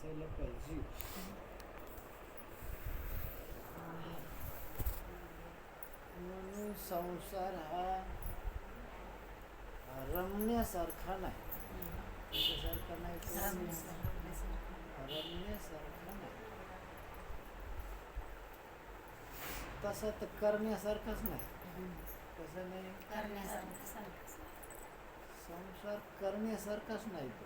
असायला पाहिजे. म्हणून संसार हा रमण्यासारखा नाही. कशासारखा नाही? रमण्यासारखा नाही. तसा तर करण्यासारखाच नाही. कसं नाही? संसार करण्यासारखाच नाही तो.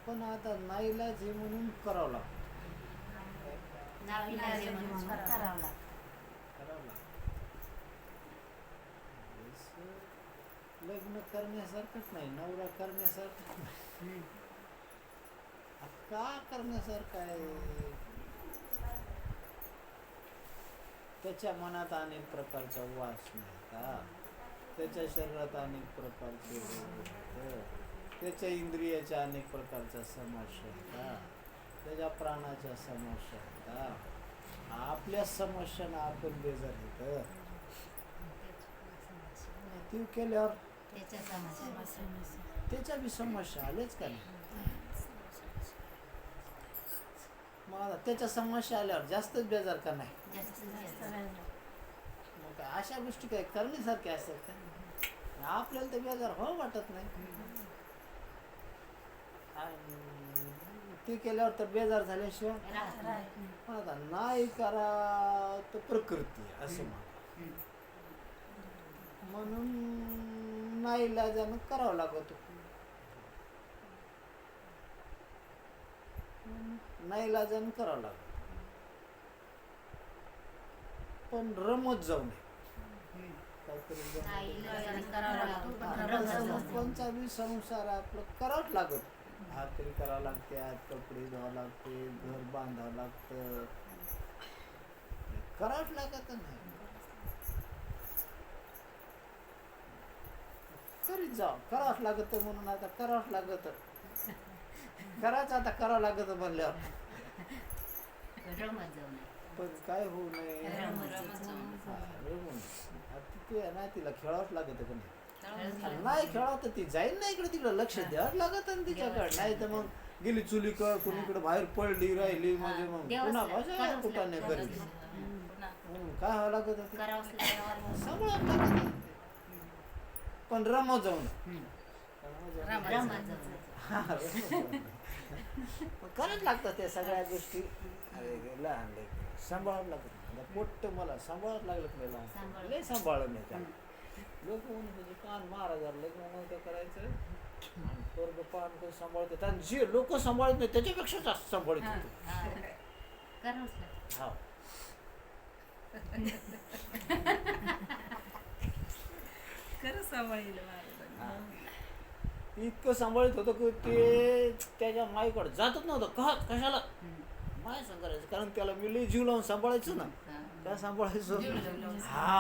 पण आता नाईलाज म्हणून करावं लागतं. करावं लागतं. लग्न करण्यासारखंच नाही, नवरा करण्यासारखंच नाही. का करण्यासारखं आहे? त्याच्या मनात अनेक प्रकारचा वासना आहेत, त्याच्या शरीरात अनेक प्रकारचे रोग आहेत, त्याच्या इंद्रियाच्या अनेक प्रकारच्या समस्या आहेत, त्याच्या प्राणाच्या समस्या आहेत. आपल्या समस्यांना आपण बेजार येत ती केल्यावर त्याच्या बी समस्या आल्याच का नाही? मग त्याच्या समस्या आल्यावर जास्तच बेजार का नाही? मग काय अशा गोष्टी काय करण्यासारख्या असतात का? आपल्याला तर बेजार हो वाटत नाही. ते केल्यावर तर बेजार झाल्याशिवाय आता नाही करा तर प्रकृती असं म्हणून नाईलाजानं करावं लागत. नाईलाजानं करावं लागत. पण रमत जाऊ नये. कोणचा बी संसार आपलं करावंच लागत. भाकरी करावं लागते, कपडे धुवावं लागते, घर बांधावं लागतं, करावंच लागत नाही. करीत जाव, करावंच लागत म्हणून आता करावंच लागत. करायचं आता करावं लागत म्हणल्यावर पण काय होऊ नये. ना तिला खेळावंच लागत का नाही? नाही खेळावं तर ती जाईल ना इकडे तिकडे, लक्ष द्यावंच लागत ना तिच्याकडे. नाही तर मग गेली चुलीकडं, कुणीकडे बाहेर पडली राहिली म्हणजे मग पुन्हा भाषा कुठं नाही करेल. म्हणून काय व्हावं लागत, सांभाळावं लागत. पण रमत जाऊन करायच लागतात त्या सगळ्या गोष्टी. लहान लेकरं सांभाळावं लागत. पोट्ट मला सांभाळावं लागलं नाही. लहान लय सांभाळलं नाही त्याला. लोक म्हणून त्याचे पान महाराजाला लग्न काय करायचं आणि पोरगं पान काही सांभाळतात आणि जे लोक सांभाळत नाही त्याच्यापेक्षा जास्त सांभाळत होते. हा इतकं सांभाळत होतं की ते त्याच्या माईकडे जातच नव्हतं. कशाला माय सांगायचं, कारण त्याला मी लई जीव लावून सांभाळायचं ना. काय सांभाळायचं? हा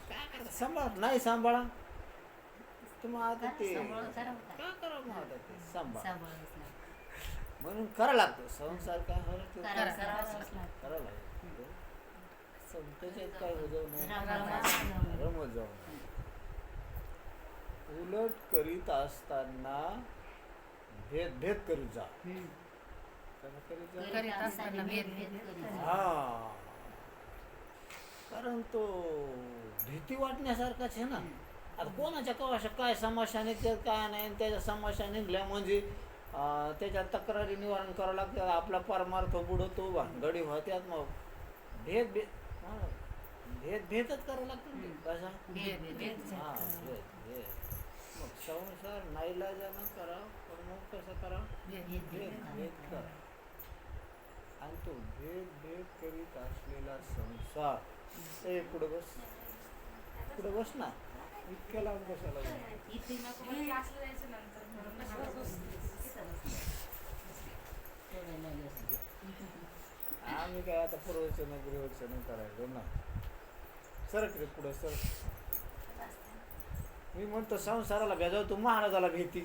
काय करता, सांभाळ नाही सांभाळा तर मग आता ते काय करावं. मग आता ते सांभाळ म्हणून करावं लागतं. संसार काय करावं लागतं. त्याच्यात काय जाऊ नये, रमत जाऊ नये. उलट करीत असताना भेद करीत जा. हा कारण तो भीती वाटण्यासारखाच आहे ना. आता कोणाच्या कवाशा काय समस्या निघतात काय नाही, त्याच्या समस्या निघल्या म्हणजे त्याच्या तक्रारी निवारण करावं लागतं. आपला परमार्थ बुडवतो, भानगडी होत्यात. मग भेदच करावं लागतं. कसा हा भेद. मग संसार नाईलाजानं करावं, पण मग कसं करावं? भेद करा. आणि तो भेद करीत असलेला संसार पुढे बस ना. इतक्या लांब कशाला? आम्ही काय आता प्रवचन गृहवचन करायचो ना. सरक रे पुढं सर. मी म्हणतो संसाराला भेजाव, तू महाराजाला भीती.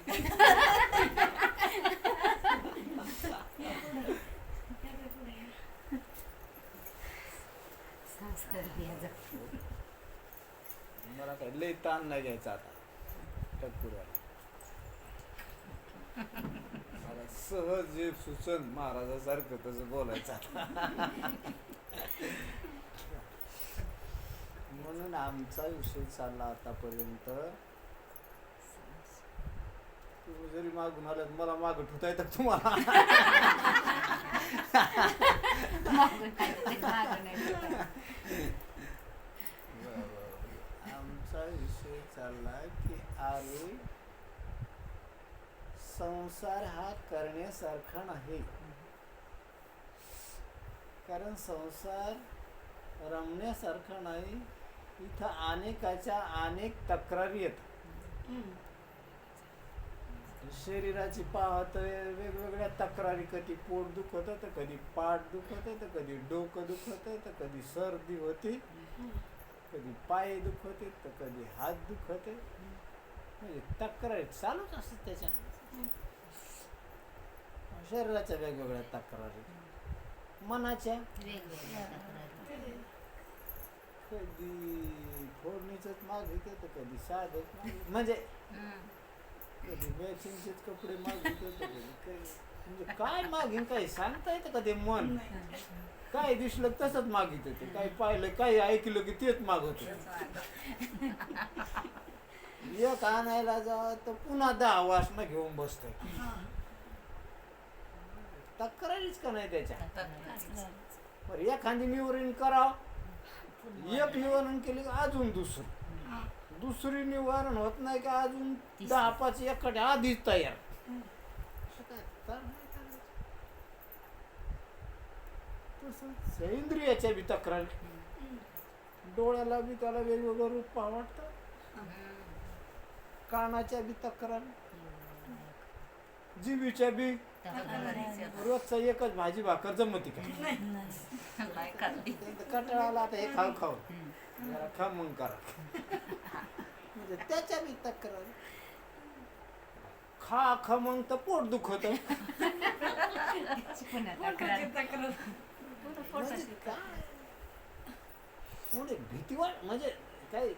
मला काय लई ताण नाही घ्यायचा आता. टक्कुऱ्याला मला सहज जे सुचन महाराजासारखं तसं बोलायचं आता. म्हणून आमचा विषय चालला आतापर्यंत. तुम्ही जरी मागून आलात मला मागं ठुता येतं तुम्हाला. आमचा विषय चालला की अरे संसार हा करण्यासारखा नाही. कारण संसार रमण्यासारखा नाही. इथं अनेकाच्या अनेक तक्रारी येतात. शरीराची पाहत वेगवेगळ्या तक्रारी, कधी पोट दुखत तर कधी पाठ दुखत तर कधी डोकं दुखत तर कधी सर्दी होती, कधी पाय दुखते तर कधी हात दुखते. म्हणजे तक्रारी चालूच असतात त्याच्या शरीराच्या वेगवेगळ्या तक्रारी. मनाच्या कधी फोडणीच मागितलं तर कधी साधं म्हणजे कधी मॅचिंगचेच कपडे मागितले तर कधी म्हणजे काय मागीन काही सांगता येतं का. ते मन काय दिसलं तसंच मागित होते. काही पाहिलं काही ऐकलं की तेच मागत होते. एक आणायला जावं तर पुन्हा 10 वासना घेऊन बसतोय. तक्रारीच का नाही त्याच्या. बरं एखादी निवारण करावं, एक निवारण केली का अजून दुसरी निवारण होत नाही का अजून 10-5 एखाद्या आधीच तयार. तसंच इंद्रियाच्या बी तक्रारी. डोळ्याला बी त्याला वेगवेगळं रूप वाटतं. कानाच्या बी तक्रार, जिभीच्या बी. रोजचा एकच भाजी भाकर जमती का. कंटाळाला आता हे खाऊ जरा खमंग करा. म्हणजे त्याच्या बी तक्रार. खमंग तर पोट दुखत. थोडी भीती वाट म्हणजे काही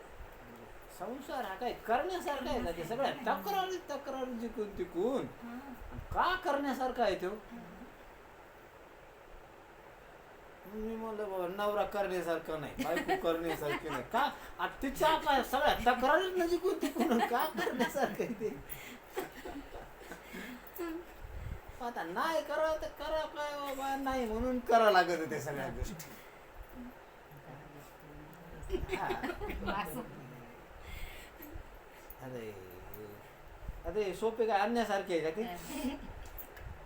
संसार हा काय करण्यासारखा आहे का. ते सगळ्या तक्रारी जिकून तिकून का करण्यासारखा आहे तो. मी म्हणलं बाबा नवरा करण्यासारखा नाही, बायको करण्यासारखी नाही का. तिच्या काय सगळ्या तक्रारीच न जिकून तिकून का करण्यासारखं आहे ते. आता नाही करावं तर करा काय बाबा, नाही म्हणून करा लागत होते सगळ्या गोष्टी. अरे सोपे काय आणण्यासारखे आहे का ते.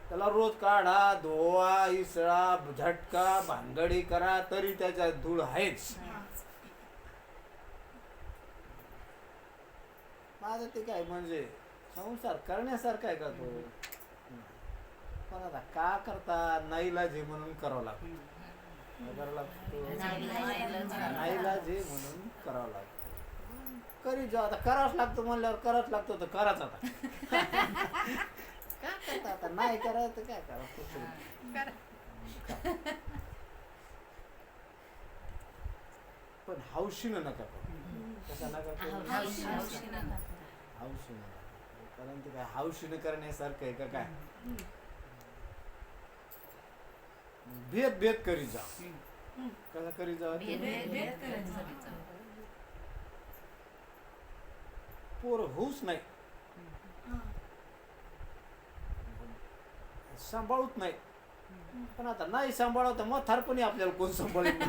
त्याला रोज काढा, धुवा, इसळा, झटका, भांगडी करा तरी त्याच्यात धूळ आहेच. माझं ते काय म्हणजे संसार करण्यासारखा आहे का तो. पण आता का करता नाईलाज म्हणून करावं लागतं. नाईलाज म्हणून करावं लागतं. करी जा आता. करावंच लागतं म्हणल्यावर करावंच लागतं तर कराच आता. काय करता आता. नाही करावं तर काय करावं. पण हौशीनं नका करू. कसा नका करू. हौशीनं नका. कारण ते काय हौशीनं करण्यासारखं आहे का काय. भेद करी जा. कसा करी जा. पोर होऊच नाही, सांभाळूच नाही. पण आता नाही सांभाळत म्हातारपणी आपल्याला कोण सांभाळेल.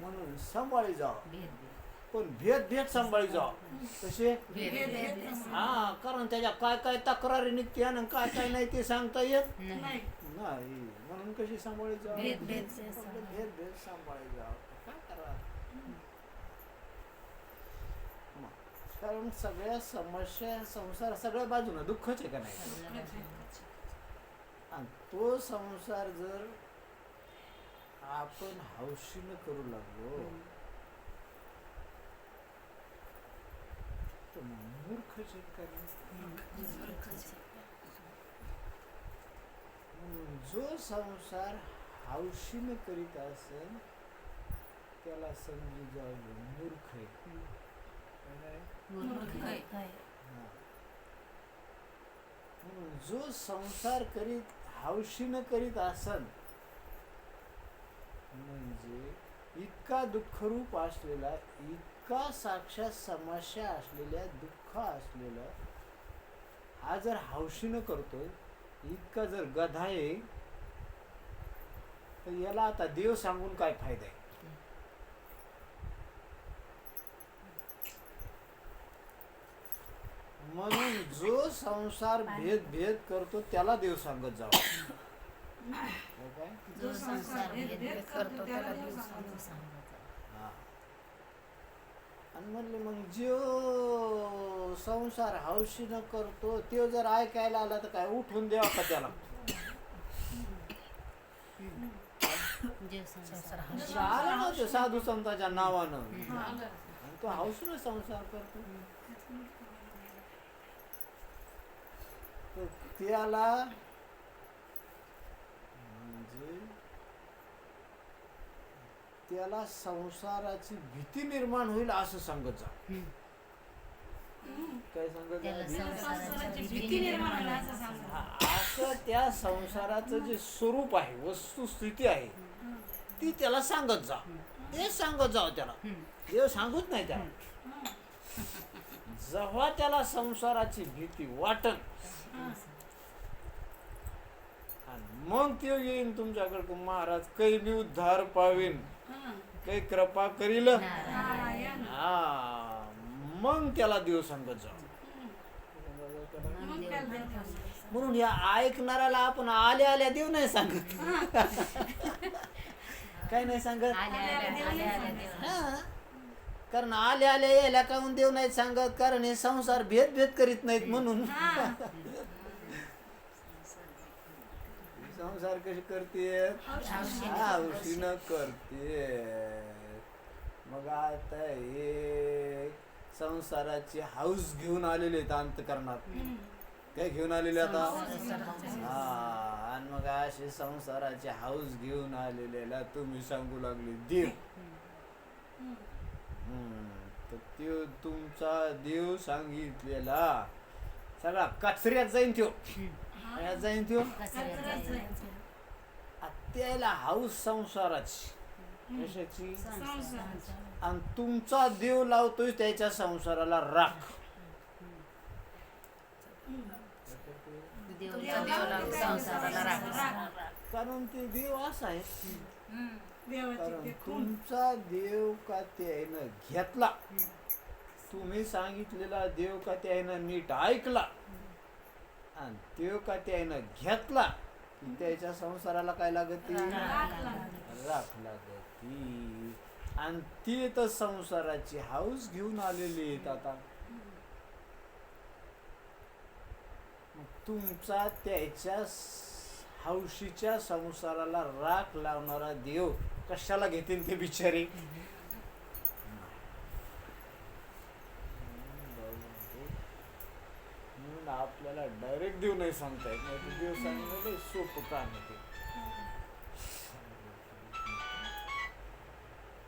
म्हणून सांभाळी जावं. पण भेद सांभाळी जावं. कसे हा. कारण त्याच्या काय काय तक्रारी निघते आणि काय काय नाही ते सांगता येत नाही. म्हणून कशी सांभाळी जावं. भेद सांभाळी जावं. काय करा. कारण सगळ्या समस्या संसार सगळ्या बाजूनं दुःखच आहे का नाही. आणि तो संसार जर आपण हौशीनं करू लागलो तर मूर्खच म्हणून जो संसार हौशीनं करीत असेल त्याला समजू जाऊ मूर्ख आहे. म्हणून जो संसार करीत हौशीनं करीत असन म्हणजे इतका दुःखरूप असलेला, इतका साक्षात समस्या असलेल्या, दुःख असलेलं, हा जर हौशीनं करतोय, इतका जर गधा आहे, तर याला आता देव सांगून काय फायदा आहे? म्हणून जो संसार भेद करतो त्याला देव सांगत जावा. काय जो संसार भेद करतो त्याला देव सांगत. हा. आणि म्हणले मग जो संसार हौशीनं करतो तो जर ऐकायला आला तर काय उठून द्यावा का त्याला? आला ना तो साधू संतांच्या नावानं आणि तो हौशीनं संसार करतो, तर त्याला म्हणजे त्याला संसाराची भीती निर्माण होईल असं सांगत जा. काय सांगत असं त्या संसाराचं जे स्वरूप आहे, वस्तुस्थिती आहे, ती त्याला सांगत जा. ते सांगत जाव त्याला, देव सांगत नाही त्याला. जेव्हा त्याला संसाराची भीती वाटन मग ते येईन तुमच्याकडे, महाराज काही मी उद्धार पावेन, काही कृपा करील, हा मग त्याला देव सांगत जाऊ. म्हणून या ऐकणाऱ्याला आपण आल्या आल्या देव नाही सांगत. काय नाही सांगत, कारण आल्या आल्या यायला काहून देव नाही सांगत, कारण हे संसार भेद करीत नाहीत म्हणून. संसार कशी करते, हौशीनं करते. मग आता हे संसाराची हौस घेऊन आलेले आहेत अंतःकरणात. काय घेऊन आलेले आता? हा. आणि मग असे संसाराची हौस घेऊन आलेल्याला तुम्ही सांगू लागले देव. तर त्यो तुमचा देव सांगितलेला सगळा कचऱ्यात जाईन त्यो. जाईन त्यो त्याला हौस संसाराची, कशाची? आणि तुमचा देव लावतोय त्याच्या संसाराला राख. कारण ते देव असा आहे, कारण तुमचा देव का त्यानं घेतला, तुम्ही सांगितलेला देव का त्यानं नीट ऐकला, आणि देव का त्यानं घेतला की त्याच्या संसाराला काय लागती? राख लागती. आणि ती तर संसाराची हौस घेऊन आलेली आहेत. आता तुमचा त्याच्या हौशीच्या संसाराला राख लावणारा देव कशाला घेतील ते बिचारे? म्हणून आपल्याला डायरेक्ट देव नाही सांगता येत नाही. देव सांगणं सोपं काम आहे ते.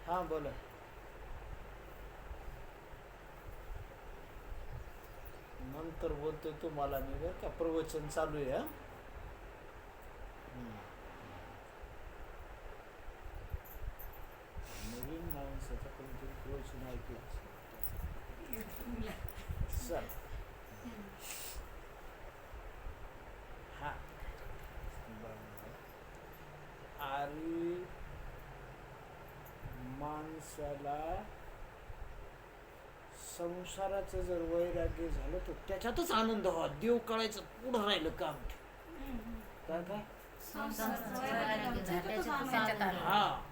हा बोला. नंतर बोलतो तुम्हाला मी, बरं का, प्रवचन चालू आहे. नवीन माणसाचं कोणतरी प्रवचन ऐकलं चल. हा आणि माणसाला संसाराचं जर वैराग्य झालं तर त्याच्यातच आनंद व्हावा. देव कळायचं पुढं राहिलं काम. काय काय हा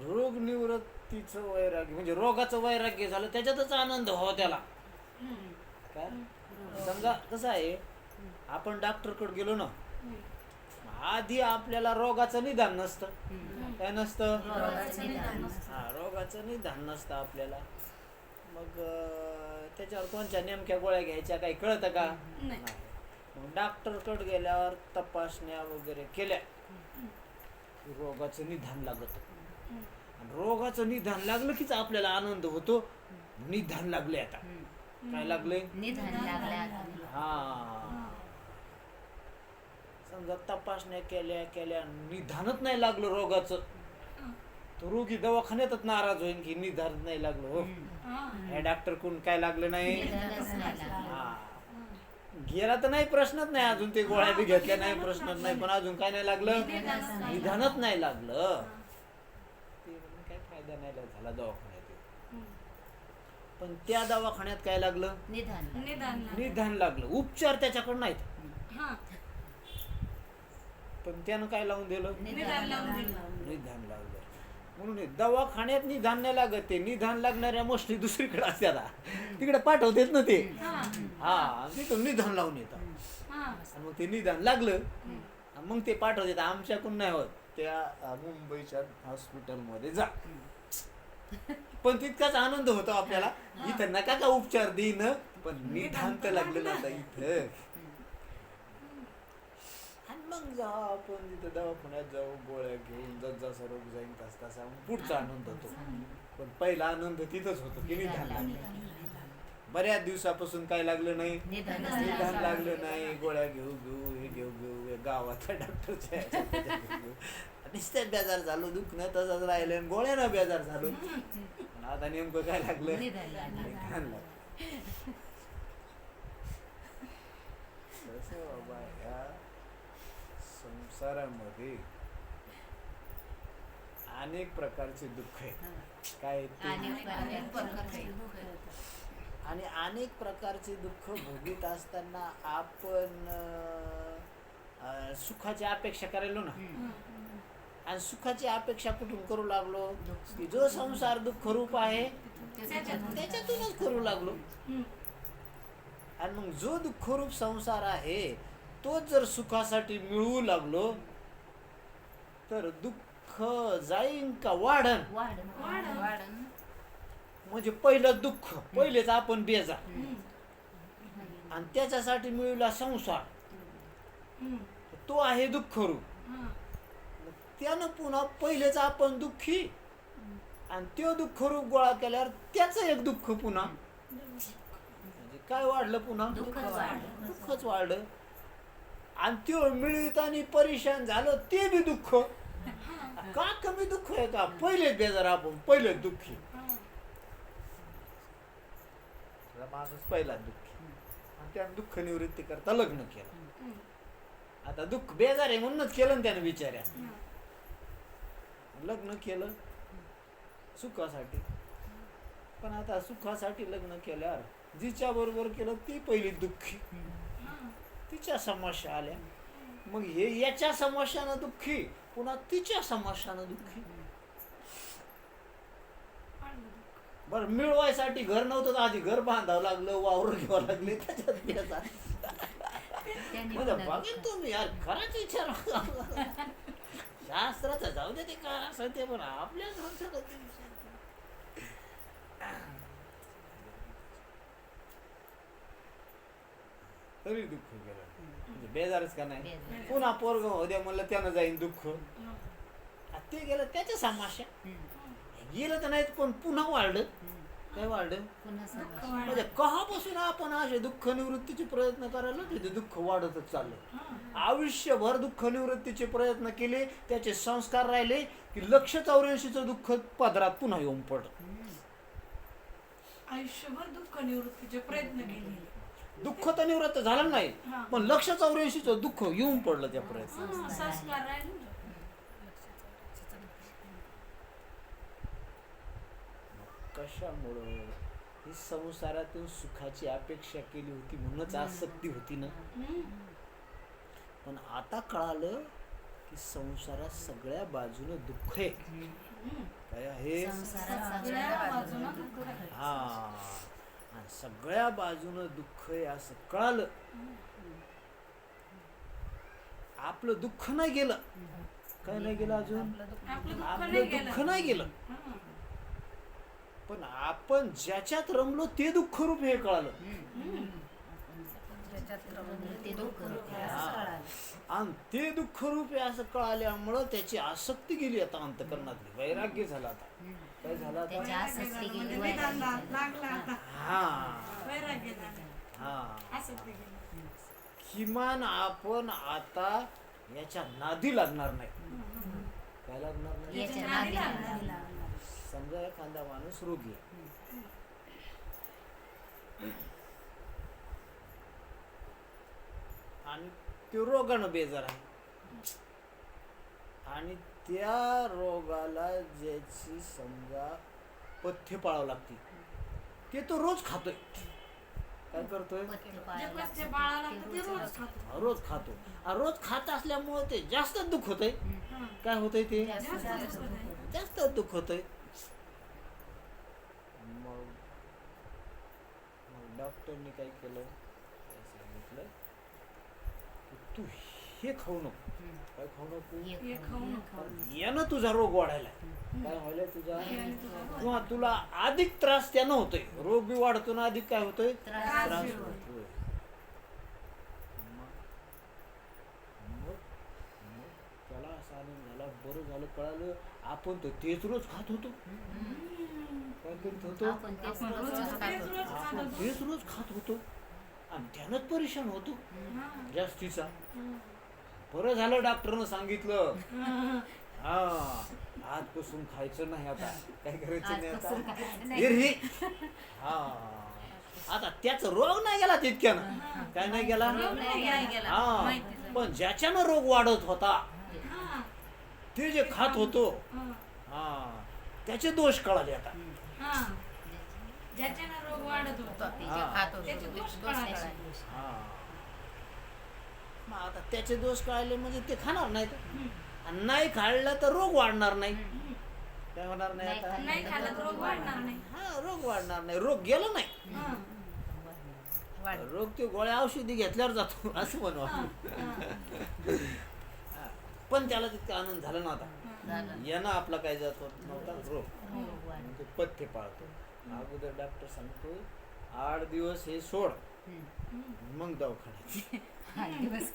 रोग निवृत्तीचं वैराग्य म्हणजे रोगाचं वैराग्य झालं त्याच्यातच आनंद व्हावा त्याला. काय समजा कसं आहे, आपण डॉक्टरकडे गेलो ना, आधी आपल्याला रोगाचं निदान नसतं. काय नसतं? हा, रोगाचं निदान नसतं आपल्याला. मग त्याच्यावर कोणत्या नेमक्या गोळ्या घ्यायच्या काही कळतं का? नाही. मग डॉक्टरकडे गेल्यावर तपासण्या वगैरे केल्या, रोगाचं निदान लागत. आणि रोगाचं निदान लागलं कीच आपल्याला आनंद होतो. निदान लागले आता. काय लागले? निधन लागल्या. हा, समजा तपासण्या केल्या निदानच नाही लागलं रोगाचं, तर रोगी दवाखान्यातच नाराज होईल की निदान नाही लागलं. हो, हे डॉक्टर कोण काय लागलं नाही. हा, गेला तर नाही, प्रश्नच नाही अजून, ते गोळ्या बी घेतल्या नाही, प्रश्नच नाही, पण अजून काय नाही लागलं, निदानच नाही लागलं. ते काय फायदा नाही झाला दवाखान्यात. पण त्या दवाखान्यात काय लागलं? निदान लागलं. उपचार त्याच्याकडे नाहीत, पण त्यानं काय लावून दिलं? निदान लागलं. म्हणून दवाखान्यात निदान नाही लागत, ते निदान लागणाऱ्या गोष्टी दुसरीकडे असतात, तिकडे पाठवतेच ना ते. हा, तिथून निदान लावून येतात. मग ते निदान लागलं, मग ते पाठवतात. आमच्याकडून नाही होत, त्या मुंबईच्या हॉस्पिटलमध्ये जा. पण तितकाच आनंद होतो आपल्याला. इथं नका का उपचार देईन, पण निदान तर लागलं ना इथं. आणि मग जाऊ आपण तिथं दवाखान्यात जाऊ, गोळ्या घेऊन, जसा रोग जाईन तसा पुढचा आनंद होतो. पण पहिला आनंद तिथंच होतो की निदान लागलं. बऱ्याच दिवसापासून काय लागलं नाही, निदान लागलं नाही. गोळ्या घेऊ हे घेऊ गावाच्या डॉक्टरच्या नुसत्याच बेजार झालो, दुखणं तसंच राहिलं, गोळ्यानं बेजार झालो. आता नेमकं काय लागलं? निदान लागलं. कसं बाबा, या संसारामध्ये अनेक प्रकारचे दुःख आहेत. काय आणि अनेक प्रकारचे दुःख भोगीत असताना आपण सुखाची अपेक्षा करायलो ना. आणि सुखाची अपेक्षा कुठून करू लागलो? की जो संसार दुःख रूप आहे त्याच्यातूनच करू लागलो. आणि मग जो दुःखरूप संसार आहे तोच जर सुखासाठी मिळवू लागलो तर दुःख जाईन का वाढन? म्हणजे पहिलं दुःख, पहिलेच आपण बेजार, आणि त्याच्यासाठी मिळवला संसार, तो आहे दुःखरूप. त्यानं पुन्हा पहिलेच आपण दुःखी, आणि तो दुःखरूप गोळा केल्यावर त्याचं एक दुःख पुन्हा, म्हणजे काय वाढलं? पुन्हा दुःखच वाढलं. आणि तो मिळताना परेशान झालं, ते बी दुःख. का कमी दुःख आहे का? पहिलेच बेजार आपण, पहिलेच दुःखी. माणूस पहिला दुःखी, आणि त्यानं दुःख निवृत्ती करता लग्न केलं. आता दुःख बेजार आहे म्हणूनच केलं ना त्यानं बिचाऱ्या. लग्न केलं सुखासाठी, पण आता सुखासाठी लग्न केल्यावर जिच्या बरोबर केलं ती पहिली दुःखी, तिच्या समस्या आल्या. मग हे याच्या समस्यानं दुःखी, पुन्हा तिच्या समस्यानं दुःखी. बरं, मिळवायसाठी घर नव्हतं, आधी घर बांधावं लागलं, वावर घ्यावं लागले, त्याच्यात म्हणजे बघेन तुम्ही यार, खराच विचार. शास्त्राचं जाऊ दे, ते काय असं ते, पण आपल्या तरी दुःख गेलं. म्हणजे बेजारच का नाही. पुन्हा पोरग उद्या म्हणलं त्यानं जाईन दुःख, ते गेलं त्याच्या समस्या गेलं तर नाही, पण पुन्हा वाढलं. काय वाढलं? म्हणजे कहापासून आपण असे दुःख निवृत्तीचे प्रयत्न करायला तिथे दुःख वाढतच चाललं. आयुष्यभर दुःख निवृत्तीचे प्रयत्न केले, त्याचे संस्कार राहिले की 184चं दुःख पदरात पुन्हा येऊन पडलं. आयुष्यभर दुःख निवृत्तीचे प्रयत्न केले, दुःख तर निवृत्त झालं नाही, पण 184चं दुःख येऊन पडलं त्या प्रयत्न. संस्कार राहिले. कशामुळं? ही संसारातून सुखाची अपेक्षा केली होती म्हणूनच आसक्ती होती ना. पण आता कळालं की संसारात सगळ्या बाजूने दुःख आहे. काय आहे? हा, आणि सगळ्या बाजूने दुःख आहे असं कळालं. आपलं दुःख नाही गेलं. काय नाही गेलं अजून? आपलं दुःख नाही गेलं, पण आपण ज्याच्यात रमलो ते दुःख रूप हे कळालं. आणि ते दुःख रूप आहे असं कळाल्यामुळं त्याची आसक्ती गेली आता अंतकरणातली, वैराग्य झाला आता. काय झालं आता? त्याची आसक्ती गेली, निदान वैराग्य लागला आता हा वैराग्य झालं. हा असं ते गेलं. किमान आपण आता याच्या नादी लागणार नाही. काय लागणार नाही? याच्या नादी नादी लागणार. लागणार. समजा एखादा माणूस रोगी आहे. आणि तो रोगानं बेजार आहे आणि त्या रोगाला ज्याची समजा पथ्य पाळावं लागते ते तो रोज खातोय. काय करतोय? पथ्य जे पाळायला पथ्य लागतं, बाळाला ते लागतं ते रोज रोज खातो. रोज खातो. आणि रोज खात असल्यामुळे ते जास्त दुःख होतंय. हा. काय होतंय ते? जास्त जास्त दुःख होतंय. होतं. जास्त दुःख होतंय. मग डॉक्टरनी काय केलं? काय सांगितलं की तू हे खाऊ नको. हम्म. काय खाऊ नको? हे खाऊ नको. यानं तुझा रोग वाढायला. काय व्हायला तुझा? याने तुझा रोग किंवा तुला अधिक त्रास त्यानं होतोय. रोग बी वाढतो ना, अधिक काय होतोय? त्रास त्रास बी होतोय. मग त्याला असं आनंद झाला, बरं झालं कळालं. आपण तर तेच रोज खात होतो. काय करीत होतो? आपण तेच आपण रोज रोज खात तेच होतो. रोज खात आपण होतो. तेच रोज खात होतो आणि त्यानंच परेशान होतो हा. जास्तीचा. हा. बरं झालं डॉक्टरनं सांगितलं, हा. हा आजपासून खायचं नाही आता. काय करायचं नाही आजपासून आता? खायचं हे नाही. रे. हा आता त्याचा रोग नाही गेला तितक्यानं. काय नाही गेला? रोग नाही गेला. हा माहिती झालं. पण ज्याच्यानं रोग वाढत होता हा. ते जे खात होतो, हा. हा त्याचे दोष कळाले आता. हा. ज्याच्यानं रोग वाढत होता ते जे हा. खात होतो, त्याचे ते दोष दोष कळाले. कळाले. हा मग आता त्याचे दोष कळाले म्हणजे ते खाणार नाहीत. आणि नाही खाल्लं तर रोग वाढणार नाही. काय होणार नाही आता? नाही खाल्लं तर रोग वाढणार नाही. हा रोग वाढणार नाही. रोग गेला नाही. हा. वाढ. रोग ते गोळ्या औषधी घेतल्यावर जातो असं म्हणू हा. आपण. हा. हा. पण त्याला तितका आनंद झाला नव्हता. झालं. यानं आपला काय जात होत नव्हता रोग. रोग वाढ. म्हणजे पथ्य पाळतो. अगोदर डॉक्टर सांगतो 8 दिवस हे सोड, हम्म. मग दवाखान्यात. 8 दिवस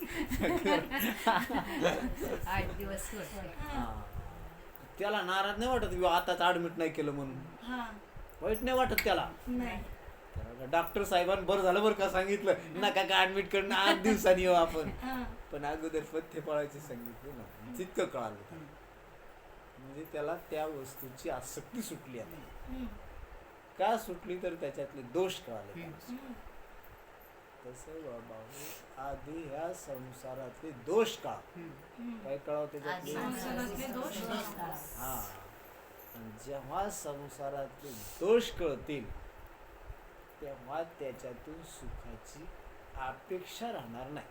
8 दिवस सोड. हा. त्याला नाराज नाही वाटत आताच ऍडमिट नाही केलं म्हणून. हा. वाईट नाही वाटत त्याला. नाही. डॉक्टर साहेबांनी बरं झालं बरं का सांगितलं, नका का ऍडमिट करणं 8 दिवसांनी येऊ आपण. हा. पण अगोदर पथ्य पाळायचे सांगितलं ना, जितकं कळालं त्याला. म्हणजे त्याला त्या वस्तूची आसक्ती सुटली आता. हम्म. का सुटली तर त्याच्यातले दोष कळाले त्याला. हम्म. तसं बाबा आधी ह्या संसारातले दोष का हम्म. काय कळावं आधी त्याच्यातले? संसारातले दोष कळा. हा आणि जेव्हा संसारातले दोष कळतील तेव्हा त्याच्यातून सुखाची अपेक्षा राहणार नाही.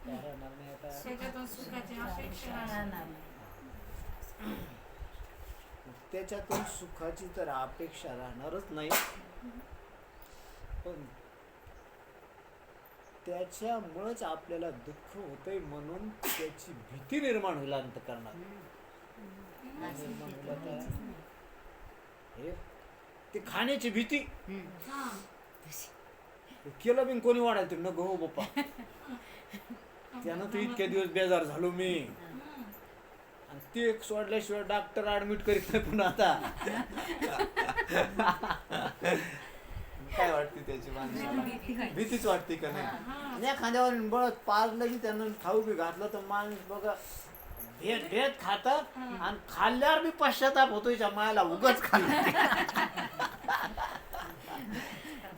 काय राहणार नाही आता? त्याच्यातून सुखाची अपेक्षा राहणार नाही. त्याच्यातून सुखाची तर अपेक्षा राहणारच नाही. पण त्याच्यामुळेच आपल्याला दुःख होतंय म्हणून त्याची भीती निर्माण होईल अंतःकरणात. निर्माण होईल आता. हे ते खाण्याची भीती. हा. ते केलं बिन कोणी वाढायला तर नको हो बाप्पा. त्यानं तर इतके दिवस बेजार झालो मी. हम्म. आणि ते सोडल्याशिवाय डॉक्टर ऍडमिट करीत नाही पुन्हा आता. काय वाटते त्याची माणसाला? भीतीच वाटते का नाही? आणि एखाद्यावर बळत पाजलं की त्यानं खाऊ बी घातलं तर माणूस बघा भेट भेट खात आणि खाल्ल्यावर बी पश्चाताप होतो याच्या मायाला उगाच खाल्लं.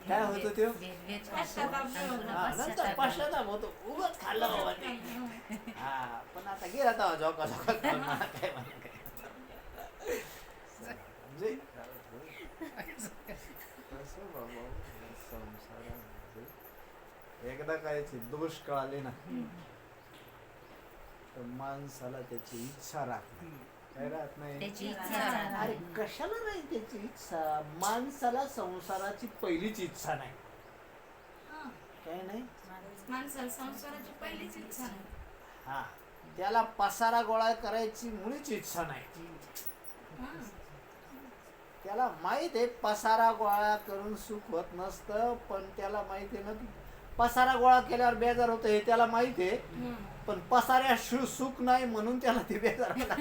काय होतं ते? नंतर पश्चाताप होतो उगाच खाल्लं बाबा ते. हा पण आता गेला तर झोका झोका काय म्हणा काय. म्हणजे कसं बाबा संसारामध्ये एकदा काय दोष कळाले ना तर माणसाला त्याची इच्छा राहत नाही. काय राहत नाही? त्याची इच्छा अरे राहणार. कशाला नाही त्याची इच्छा? माणसाला संसाराची पहिलीच इच्छा नाही. हा. काय नाही? माणसाला संसाराची पहिलीच इच्छा नाही. हा त्याला पसारा गोळा करायची मुळीच इच्छा नाही. हा. त्याला माहित आहे पसारा गोळा करून सुख होत नसतं, पण त्याला माहित आहे ना की पसारा गोळा केल्यावर बेजार होतं हे त्याला माहिती आहे, हं. पण पसाऱ्या सुख नाही म्हणून त्याला ते बेजार होणार.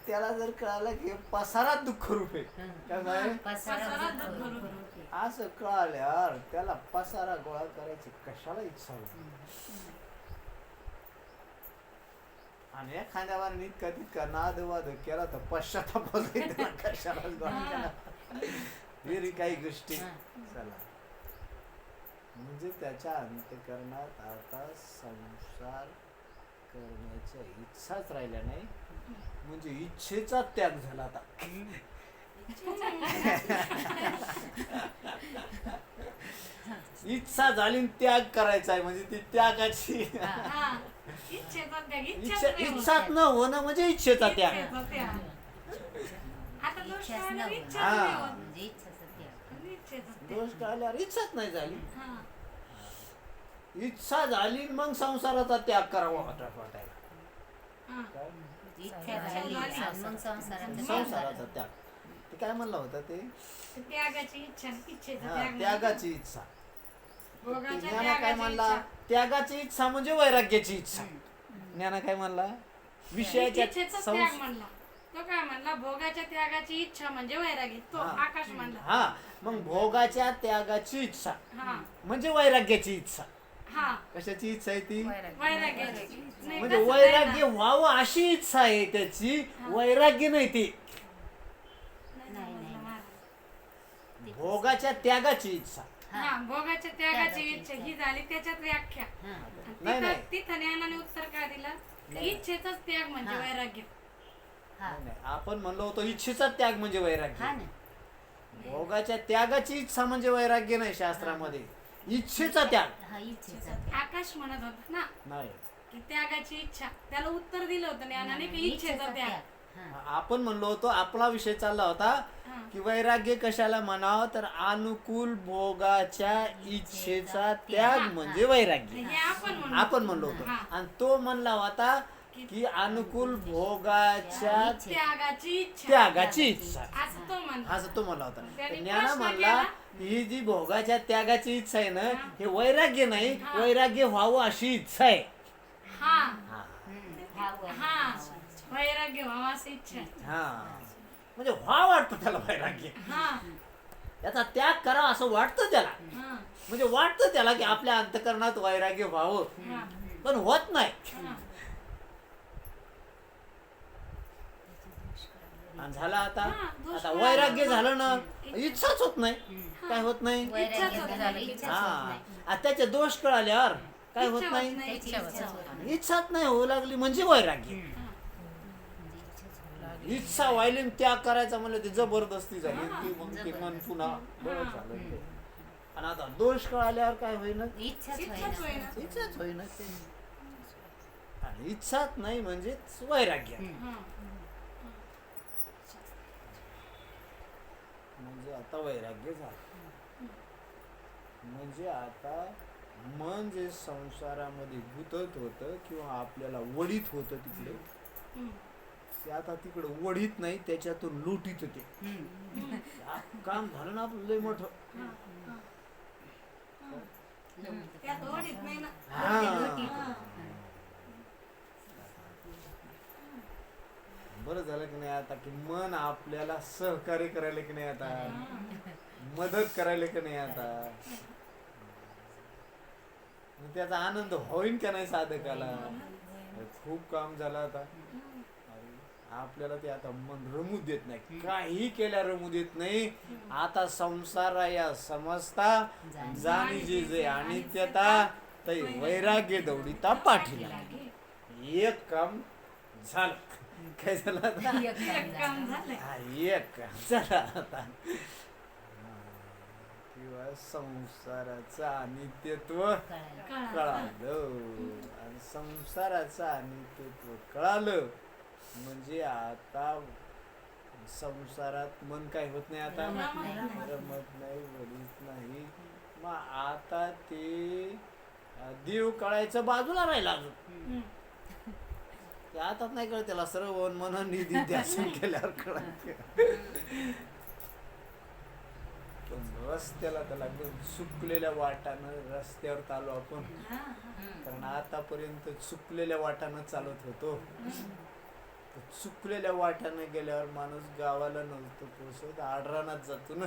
त्याला जर कळालं की पसारा दुःख रूप आहे काय आहे? पसारा दुःख रूप. असं कळाल्यावर त्याला पसारा गोळा करायची कशाला इच्छा होती. आणि एखाद्यावर इतका तितका नाद वाद केला तर पश्चाताप होतोय त्याला कशाला गोळा केला. वेरी काही गोष्टी चला म्हणजे त्याच्या अंतःकरणात आता संसार करण्याच्या इच्छाच राहिल्या नाही, म्हणजे इच्छेचा त्याग झाला आता. इच्छा झाली आणि त्याग करायचा आहे म्हणजे ती त्यागाची हा. इच्छेचा त्याग. इच्छाच न होणं म्हणजे इच्छेचा त्याग. इच्छेचा त्याग. आता दोष इच्छाच कळाल्यावर नाही इच्छाच हा. नाही होत. म्हणजे इच्छाचं त्याग. इच्छेचा त्याग. दोष कळल्यावर इच्छाच नाही झाली. हा. इच्छा झाली मग संसाराचा त्याग करावा वाटायला. हा. काय? इच्छा झाली आणि मग संसाराचं संसाराचा त्याग ते काय म्हणलं होतं ते त्यागाची इच्छा आणि इच्छेचा हा, त्याग. त्यागाची इच्छा. भोगाच्या ज्ञाना काय त्यागाची म्हणला इच्छा. त्यागाची इच्छा म्हणजे वैराग्याची इच्छा. ज्ञाना काय म्हणला विषयाच्या इच्छेचा त्याग म्हणला. तो काय म्हणला भोगाच्या त्यागाची इच्छा म्हणजे वैरागी. तो हा. आकाश म्हणला. हा मग भोगाच्या त्यागाची इच्छा हा. म्हणजे वैराग्याची इच्छा. हा. कशाची इच्छा आहे ती वैराग्याची. नाही, म्हणजे तसं वैराग्य नाही ना. व्हावं अशी इच्छा आहे त्याची, वैराग्य नाही ती नाही समजलं मला. भोगाच्या त्यागाची इच्छा. हा. भोगाच्या त्यागाची इच्छा ही झाली त्याच्यात व्याख्या. नाही, नाही. तिथं ज्ञानाने उत्तर काय दिलं इच्छेचाच त्याग म्हणजे हा. वैराग्य. नाही, नाही. आपण म्हणलो होतो इच्छेचा त्याग म्हणजे वैराग्य. हा ना भोगाच्या त्यागाची इच्छा म्हणजे वैराग्य नाही शास्त्रामध्ये. इच्छेचा त्याग हा इच्छेचा त्याग. आकाश म्हणत होता ना नाही. की त्यागाची इच्छा. त्याला उत्तर दिलं होतं ज्ञानाने की इच्छेचा त्याग. हा. आपण म्हणलो होतो आपला विषय चालला होता हा. की वैराग्य कशाला म्हणावं तर अनुकूल भोगाच्या इच्छेचा त्याग म्हणजे वैराग्य. हे आपण आपण म्हणलो होतो हा. आणि तो म्हणला होता की अनुकूल भोगाच्या त्यागाची इच्छा त्यागाची इच्छा असं तो म्हणतो. असं तो म्हणला होता. त्याने ज्ञाना प्रश्न म्हणला केला. ही जी भोगाच्या त्यागाची इच्छा आहे ना हे वैराग्य नाही, वैराग्य व्हावं अशी इच्छा आहे. हा. हा. हा. वैराग्य व्हावा अशी इच्छा आहे. हा म्हणजे व्हा वाटतं त्याला वैराग्य, हा. याचा त्याग करावा असं वाटतं त्याला. हा. म्हणजे वाटतं त्याला की आपल्या अंतःकरणात वैराग्य व्हावं हा. पण होत नाही. हा. आणि झालं आता हा, दोष आता कळाला. वैराग्य झालं ना इच्छाच होत नाही. काय होत नाही वैराग्य झालं इच्छाच होत हा नाही. आता त्याचे दोष कळाल्यावर काय होत इच्छा नाही. होत नाही. इच्छा होत नाही. इच्छाच नाही होऊ लागली म्हणजे वैराग्य. म्हणजे इच्छाच होऊ लागली. इच्छा व्हायली आणि त्याग करायचा म्हणलं ते जबरदस्ती झाली ती मग ते मन पुन्हा बरं झालं ते. आणि आता दोष कळाल्यावर काय होईना इच्छाच इच्छाच होईना. होईना. इच्छाच होईना ते. आणि इच्छाच नाही म्हणजे वैराग्य. हा. म्हणजे आता वैराग्य झालं. म्हणजे आता मन जे संसारामध्ये गुंतत होतं किंवा आपल्याला वडीत होतं तिकडे हम्म. ते आता तिकडे वडीत नाही त्याच्यातून लुटीत ते काम झालं ना आपलं लय मोठं. हा. हा. त्यात ओढीत नाही ना. हा. बरं झालं की नाही आता की मन आपल्याला सहकार्य करायला की नाही आता मदत करायला की नाही आता मग त्याचा आनंद होईन का नाही साधकाला. खूप काम झालं आता आपल्याला ते आता मन रमू देत नाही. काही केल्या रमू देत नाही. आता संसार या समजता जाणीची जे अनित्यता तै वैराग्य दौडिता पाठीला. एक काम झालं. काय झालं आता एक काम काम झालं. झालंय. हा, एक काम झालं आता किंवा संसाराचं अनित्यत्व कळालं. कळालं. आणि संसाराचं अनित्यत्व कळालं म्हणजे आता संसारात मन काय होत नाही आता रमत नाही. रमत नाही वडीत नाही. मग आता ते देव कळायचं बाजूला राहिला अजून. हम्म. ते आता नाही कळत त्याला श्रवण मनन निधी ध्यासन केल्यावर कळत. पण रस्त्याला त्याला चुकलेल्या वाटानं रस्त्यावर चालू आपण, कारण आतापर्यंत चुकलेल्या वाटानं चालत होतो. चुकलेल्या वाट्यानं गेल्यावर माणूस गावाला नव्हतं पोचत, आडरानात जातो ना.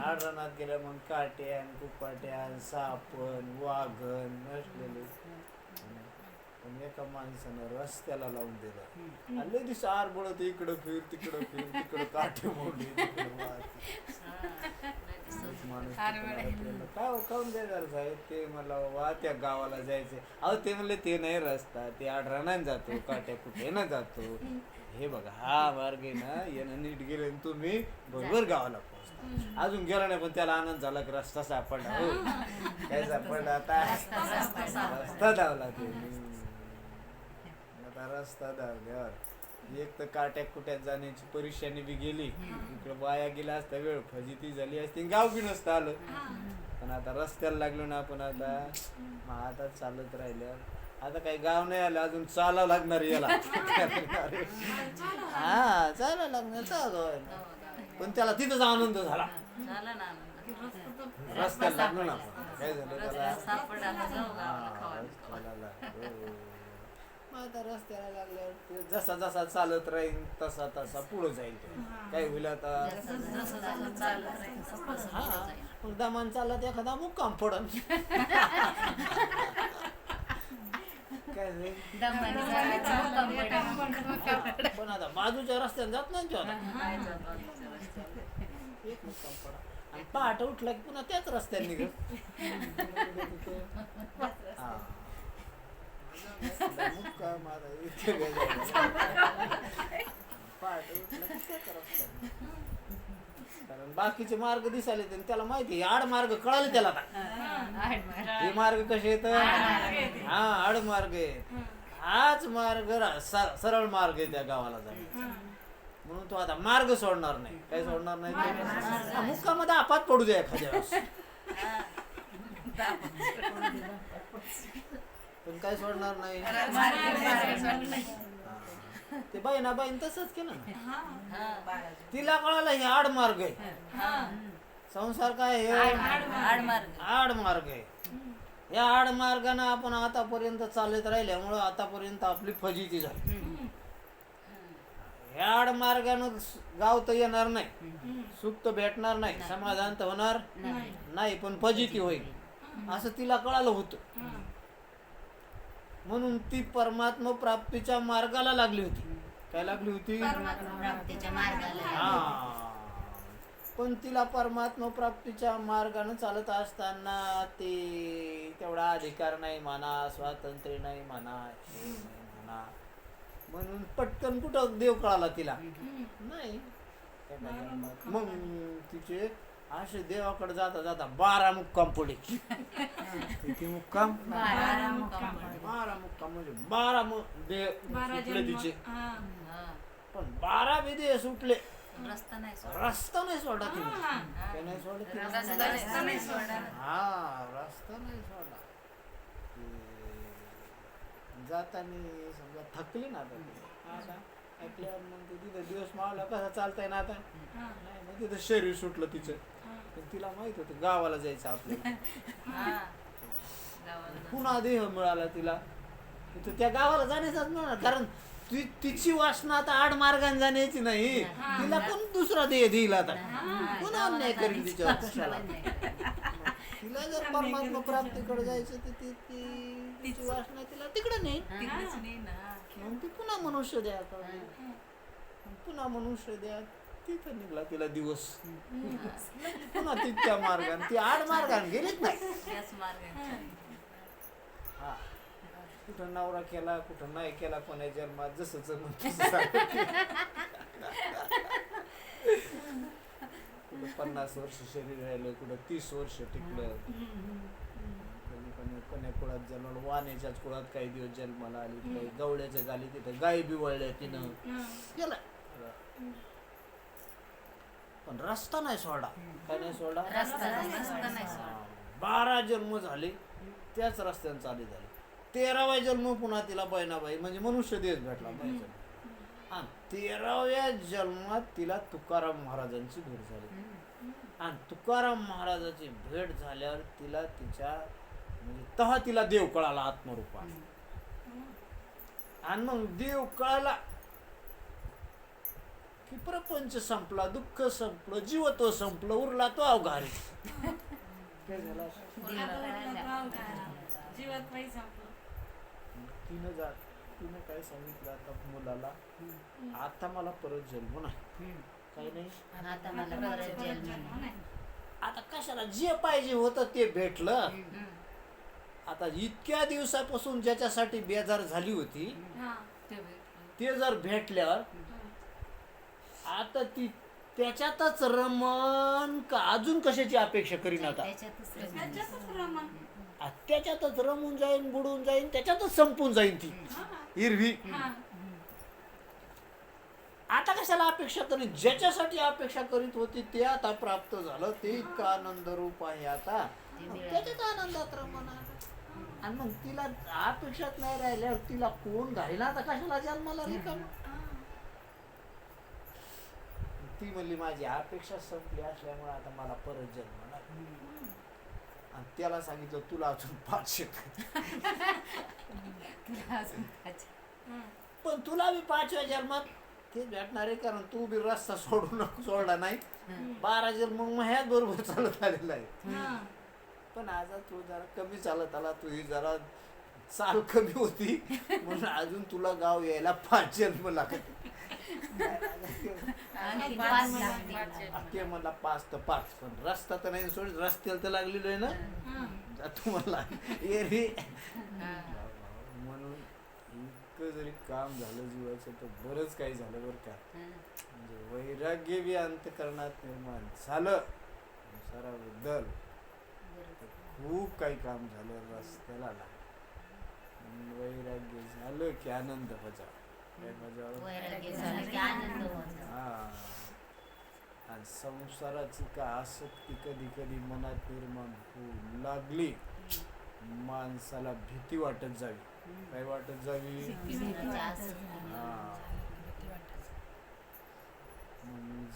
आडरानात गेल्या मग काट्यान कुपाट्यान सापण वाघन नसलेले, पण एका माणसानं रस्त्याला लावून दिलं. लय दिवस आरबळत इकडं फिर तिकडं फिर, तिकडं काटे मोडले, माणूस काय काऊन जायचं साहेब, ते मला वा त्या गावाला जायचंय. अहो ते म्हणले ते नाही रस्ता, ते आडरानात जातो, काट्या कुठे ना जातो. हे बघा हा मार्ग आहे ना, यानं नीट गेले तुम्ही बरोबर गावाला पोहोचता. अजून गेला नाही पण त्याला आनंद झाला की रस्ता सापडला. हो काय सापडला आता, रस्ता धावला तुम्ही. आता रस्ता धावल्यावर एक तर काट्या कुट्यात जाण्याची परेशानी बी गेली, इकडं बाया गेला असता वेळ फजिती झाली असती, गाव बी नसतं आलं. पण आता रस्त्याला लागलो ना आपण, आता चालत राहिल्यावर आता काही गाव नाही आलं, अजून चालावं लागणार याला. हा चालावं लागणार, चालू. पण त्याला तिथंच आनंद झाला, रस्त्याला लागलो ना आपण. काय झालं आता रस्त्याला लागल्यावर जसा जसा चालत राहील तसा तसा पुढे जाईल. काय होईल आता, हा मग दमान चालत एखादा मुक्काम पडन. काय होईल, पण आता बाजूच्या रस्त्याने जात नाही तो, एक मुक्काम पडा आणि पहाटे उठला की पुन्हा त्याच रस्त्याने निघत. हा मुक्काम कारण बाकीचे मार्ग दिसायले त्याला माहिती, आड मार्ग कळाले त्याला. हे मार्ग कसे येत, हा आड मार्ग आहे, हाच मार्ग सरळ मार्ग आहे त्या गावाला जाण्याचा. म्हणून तो आता मार्ग सोडणार नाही. काही सोडणार नाही, मुक्कामध्ये आपात पडू द्या एखाद्या वेळेस, पण काय सोडणार नाही. ते बाईना बाईन तसंच केलं ना, तिला कळालं हे आड मार्ग आहे, संसार काय आड मार्ग आहे. या आड मार्गाने आपण आतापर्यंत चालत राहिल्यामुळं आतापर्यंत आपली फजिती झाली. ह्या आड मार्गानं गाव तर येणार नाही, सुख तर भेटणार नाही, समाधान तर होणार नाही, पण फजिती होईल असं तिला कळालं होतं. म्हणून ती परमात्मा प्राप्तीच्या मार्गाला लागली होती. काय लागली होती, हा. पण तिला परमात्मा प्राप्तीच्या मार्गाने चालत असताना ते तेवढा अधिकार नाही म्हणा, स्वातंत्र्य नाही म्हणा, हे नाही म्हणा, म्हणून पटकन कुठं देव कळाला तिला नाही. मग तिचे असे देवाकडे जाता जाता 12 मुक्काम पडे. किती मुक्काम, 12 मुक्काम म्हणजे 12 देव सुटले तिचे. पण 12 बी देव सुटले, रस्ता नाही सोडला तिने. काय नाही सोडला, रस्ता नाही सोडला. जातानी समजा थकली ना आता ऐकल्यावर मग तिथं दिवस मावला कसा चालताय ना आता नाही, मग तिथं शरीर सुटलं तिचं. पण तिला माहित होतं गावाला जायचं आपल्याला. पुन्हा देह मिळाला तिला, तिथं त्या गावाला जाण्याचाच मिळणार, कारण तिची वासना आता आड मार्गाने जाण्याची नाही. तिला कोण दुसरा देह देईल आता, कोण अन्याय करेल तिच्यावर कशाला. तिला जर परमात्मा प्राप्तीकडे जायचं तर तिची वासना तिला तिकडे नाही, मग ती पुन्हा मनुष्य द्या, पुन्हा मनुष्य द्या. तिथं निघला तिला दिवस, पुन्हा तिच्या मार्गाने, ती आड मार्गाने गेलीच नाही. हा कुठं नवरा केला, कुठं नाही केला, कोणा जन्मात जसं कुठं 50 वर्ष शरीर राहिलं, कुठं 30 वर्ष टिकलं, कोण्या कुळात जन्मलं, वाण्याच्याच कुळात काही दिवस जन्माला आली, काही गवळ्याच्या झाली, तिथं गाय बिवळल्या तिनं गेला. पण रस्ता नाही सोडा. काय नाही सोडा, 12 जन्म झाले त्याच रस्त्याने चालू झाले. 13वा जन्म पुन्हा तिला बहिणाबाई म्हणजे मनुष्य देश भेटला. आणि 13व्या जन्मात तिला तुकाराम महाराजांची भेट झाली. आणि तुकाराम महाराजाची भेट झाल्यावर तिला तिच्या म्हणजे तेव्हा तिला देव कळाला आत्मरूपा. आणि मग देव कळाला की प्रपंच संपला, दुःख संपलं, जीवत्व संपलं, उरला तो अवघारी. काय झालं जीवात नाही संपलं. तिनं काय सांगितलं आता मुलाला, आता मला परत जन्म नाही, काही नाही, आता मला परत जन्म नाही. आता कशाला जे पाहिजे होतं ते भेटलं. आता इतक्या दिवसापासून ज्याच्यासाठी बेजार झाली होती हा. ते जर भेटल्यावर आता ती त्याच्यातच रमन का अजून कशाची अपेक्षा करीन? आता त्याच्यातच रमण. त्याच्यातच रमण. त्याच्यातच रमून जाईन, बुडून जाईन, त्याच्यातच संपून जाईन ती हिरवी. हा. आता कशाला अपेक्षा करीत? ज्याच्यासाठी अपेक्षा करीत होती ते आता प्राप्त झालं, ते इतकं आनंद रूप आहे आता, त्याच्यात आनंदात रमण. आणि मग तिला अपेक्षाच नाही राहिल्या, तिला कोण घालीना आता कशाला जन्माला रिकाम. ती म्हणली माझी अपेक्षा संपली असल्यामुळे आता मला परत जन्म नाही. आणि त्याला सांगितलं तुला अजून 500 पण तुला बी 5व्या जन्मात ते भेटणार आहे, कारण तू बी रस्ता सोडला नाही. 12 जन्म ह्याच बरोबर चालत आलेला आहे. हा. पण आज तू जरा कमी चालत आला, तुझी जरा चाल कमी होती म्हणून अजून तुला गाव यायला 5 जन्म लागत. आणखी 5 लागतील. ते म्हणला 5 तर 5, पण रस्ता तर नाही सोड, रस्त्याला तर लागलेलो आहे ना. जातो मला एरी म्हणून इतकं जरी काम झालं जीवाचं तर बरंच काही झालं बरं का. म्हणजे वैराग्य बी अंतःकरणात निर्माण झालं संसाराबद्दल. खूप काही काम झालं रस्त्याला वैराग्य झालं की आनंद बजाव. वैराग्य झालं की आनंद होतो. आणि संसाराची का आसक्ती कधी कधी मनात निर्माण होऊ लागली, माणसाला भीती वाटत जावी. काय वाटत जावी?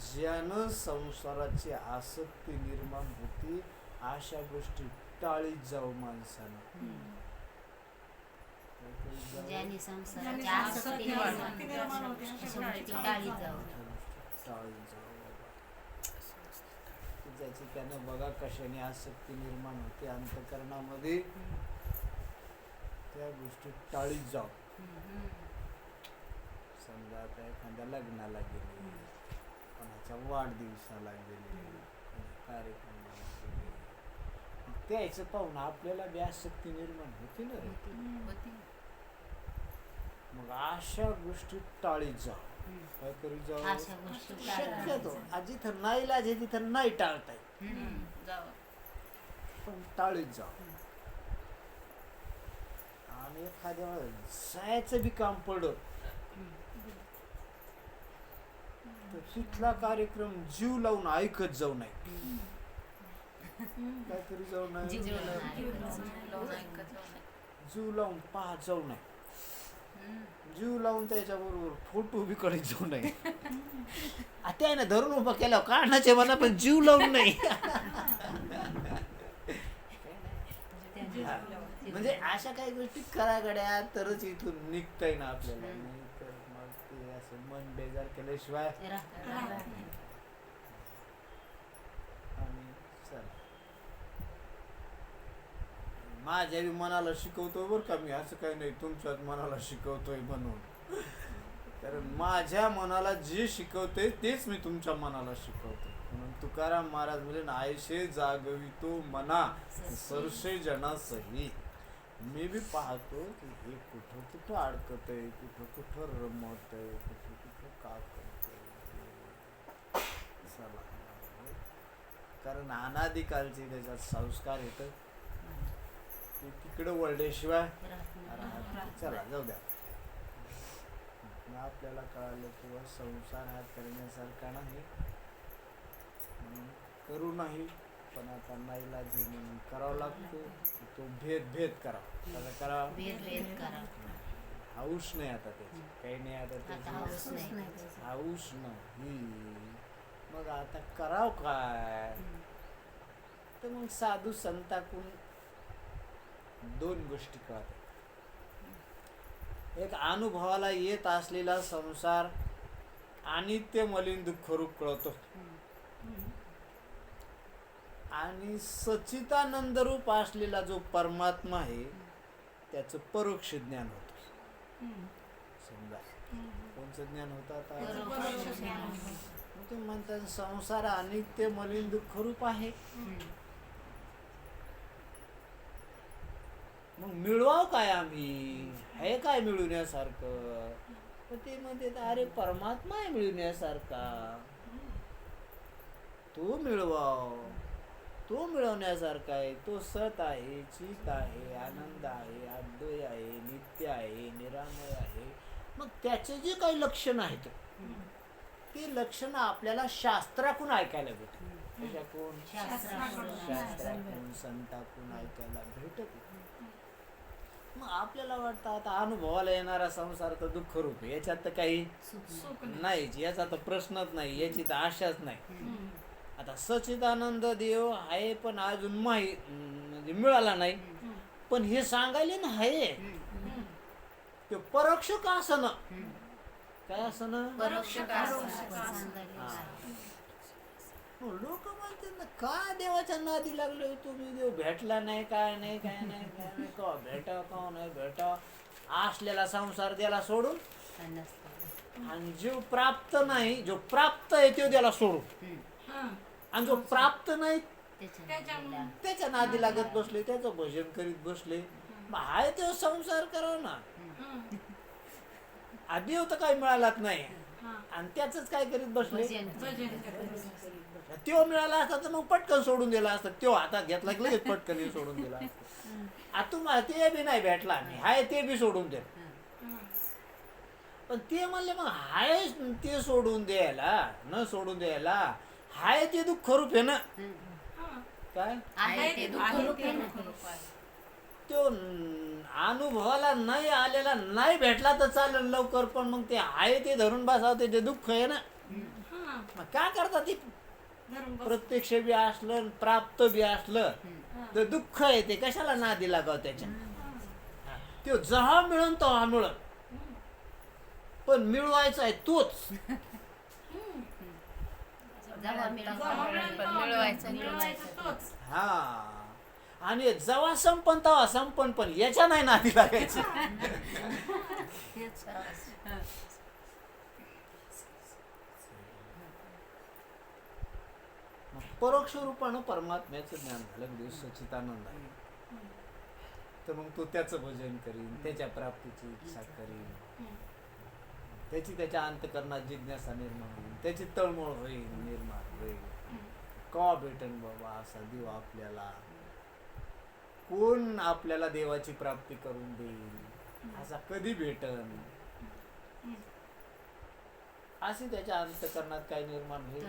ज्यानं संसाराची आसक्ती निर्माण होती अशा गोष्टी टाळीत जाऊ माणसानं. ज्याने संसाराची आसक्ती निर्माण होते अशा गोष्टी टाळीत जाऊ. ज्याची त्यानं बघा कशाने आसक्ती निर्माण होते अंतःकरणामध्ये, त्या गोष्टी टाळीत जाऊ. समजा आता एखाद्या लग्नाला गेले, कोणाच्या वाढदिवसाला गेले, कार्यक्रमाला गेले, त्याचं पाहून आपल्याला बी आसक्ती निर्माण होती ना. मग अशा गोष्टी टाळीत जाऊ. काय करीत जाऊ? शक्यतो जिथं नाही इलाज आहे तिथं नाही टाळता येत, पण टाळीत जाऊ. आणि एखाद्या जायचं बी काम पडत तर तिथला कार्यक्रम जीव लावून ऐकत जाऊ नये. काय करीत जाऊ नये? जीव लावून पाहत जाऊ नये. जीव लावून त्याच्याबरोबर फोटो बी काढत जाऊ नये. आता आहे ना धरून उभा केल्यावर काढण्याचे मला, पण जीव लावून नाही. म्हणजे अशा काही गोष्टी करागड्या तरच इथून निघता येईल ना आपल्याला. नाही तर मग ते असं मन बेजार केल्याशिवाय. आणि चला माझ्या बी मनाला शिकवतोय बरं का मी, असं काही नाही तुमच्याच मनाला शिकवतोय म्हणून. कारण माझ्या मनाला जे शिकवते तेच मी तुमच्या मनाला शिकवतो. म्हणून तुकाराम महाराज म्हणजे आयशे जागवितो मना सरसे जनासही. मी बी पाहतो की हे कुठं कुठं अडकतंय, कुठं कुठं रमतंय, कुठं कुठं का करतंय. चला, कारण अनादिकालचे त्याच्यात संस्कार येतात, ते तिकडं वळल्याशिवाय चला जाऊ द्या. आपल्याला कळालं किंवा संसार हा करण्यासारखा नाही, करू नाही, पण आता नाईलाज म्हणून करावं लागतो. तो भेद करावा. त्याचा करावा हाऊस नाही आता त्याची, काही नाही आता त्याची हाऊस नाही. मग आता कराव काय? तर मग साधू संताकून दोन गोष्टी कळतात. एक अनुभवाला येत असलेला संसार आणि ते मलिन दुःख रूप कळतो, आणि सच्चिदानंद रूप असलेला जो परमात्मा आहे त्याचं परोक्ष ज्ञान होतं. समजा कोणचं ज्ञान होतं आता? परोक्ष ज्ञान. मग तुम्ही म्हणता संसार अनित्य मलिन दुःख रूप आहे, मग मिळवाव काय आम्ही? हे काय मिळवण्यासारखं? तर ते म्हणते अरे परमात्मा आहे मिळवण्यासारखा, तो मिळवाव. तो मिळवण्यासारखा आहे. तो सत आहे, चित आहे, आनंद आहे, अद्वय आहे, नित्य आहे, निरामय आहे. मग त्याचे जे काही लक्षण आहेत ते लक्षण आपल्याला शास्त्रातून ऐकायला भेटत. कशातून? शास्त्रातून, संतातून ऐकायला भेटत. मग आपल्याला वाटतं आता अनुभवाला येणारा संसार तर दुःख रूप आहे, याच्यात तर काही सुख नाही, याचा तर प्रश्नच नाही, याची तर आशाच नाही. आता सच्चिदानंद देव आहे पण अजून म्हणजे मिळाला नाही, पण हे सांगायले ना आहे ते परोक्ष का असं, काय असं परोक्ष लोक म्हणतात ना का देवाच्या नादी लागले तुम्ही, देव भेटला नाही, काय नाही काय नाही काय नाही, का भेटा का नाही भेटा, असलेला संसार द्याला सोडून, आणि जो प्राप्त नाही, जो प्राप्त आहे तो द्याला सोडून, आणि जो प्राप्त नाही त्याच्या नादी लागत बसले, त्याचं भजन करीत बसले. मग हाय तो संसार करावा ना. आधी होतं काही मिळालाच नाही आणि त्याच काय करीत बसले. त्यो मिळाला असता तर मग पटकन सोडून दिला असतं, त्यो हातात घेतला की लगेच पटकन सोडून दिला असतं. आता तुम्हाला ते बी नाही भेटला आणि हाय ते बी सोडून दे. पण ते म्हणले मग हाय ते सोडून द्यायला न सोडून द्यायला, हाय ते दुःख रूप आहे ना. काय तो अनुभवाला नाही आलेला नाही भेटला तर चालेल लवकर, पण मग ते आहे ते धरून बसावं ते दुःख आहे ना. मग काय करतात ते? प्रत्यक्ष बी असलं प्राप्त बी असलं तर दुःख आहे, ते कशाला नादी लागावं त्याच्या. तो जहा मिळून तेव्हा मिळत, पण मिळवायचा आहे तोच. हा, आणि जेव्हा संपन तेव्हा संपन, पण याच्या नाही नादी लागायचं. परोक्ष रूपानं परमात्म्याचं ज्ञान झालं म्हणजे सच्चिदानंद आहे, तर मग तो त्याचं भजन करीन, त्याच्या प्राप्तीची इच्छा करीन, त्याच्या अंतकरणात जिज्ञासा निर्माण होईल, त्याची तळमळ होईल, निर्माण होईल. का भेटन बाबा असा देव आपल्याला, कोण आपल्याला देवाची प्राप्ती करून देईल, असा कधी भेटन, अशी त्याच्या अंतकरणात काय निर्माण होईल.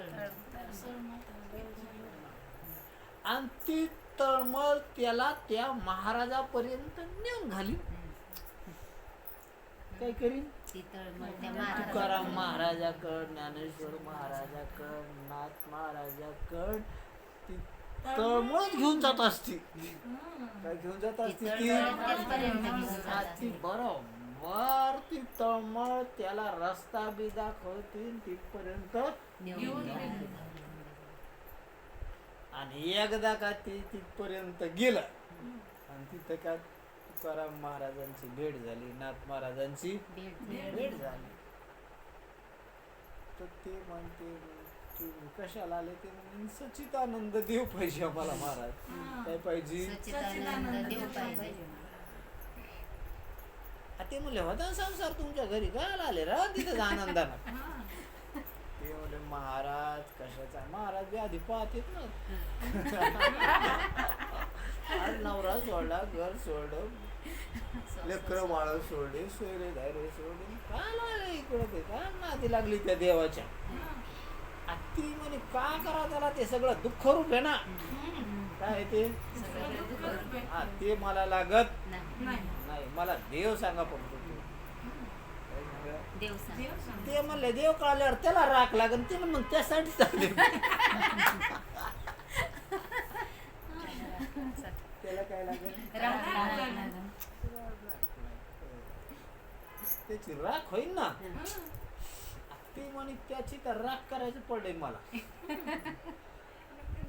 आणि ती तळमळ त्याला त्या महाराजापर्यंत नेऊन घाली. काय करीन? तुकाराम महाराजाकड, ज्ञानेश्वर महाराजाकड, नाथ महाराजाकड ती तळमळ घेऊन जात असती. काय घेऊन जात असती ती बरोबर ती तळमळ त्याला रस्ता बी दाखवतील तिथपर्यंत. आणि एकदा का ते तिथपर्यंत गेलं आणि तिथं का तुकाराम महाराजांची भेट झाली, नाथ महाराजांची भेट झाली, तर ते म्हणते तुम्ही कशाला आले? ते म्हणजे सच्चिदानंद देव पाहिजे आम्हाला महाराज. काय पाहिजे? ते म्हणले होता संसार तुमच्या घरी काय आले रा तिथं आनंदानं. ते म्हणले महाराज कशाचा? महाराज बी आधी पाहतेत ना. आज नवरा सोडला, घर सोडलं, लेकरं बाळ सोडले, सोयरे धायरे सोडले, काय लागले इकडं ते काय नादी लागली त्या देवाच्या. ती म्हणे का करा त्याला, ते सगळं दुःख रूप आहे ना. काय ते? हा, ते मला लागत नाही, मला देव सांगा फक्त. देव सांग. ते म्हणले देव कळल्यावर त्याला राख लागन तिला मग त्यासाठी चालले त्याला काय लागेल त्याची राख होईल ना ती म्हणे त्याची तर राख करायचं पडले मला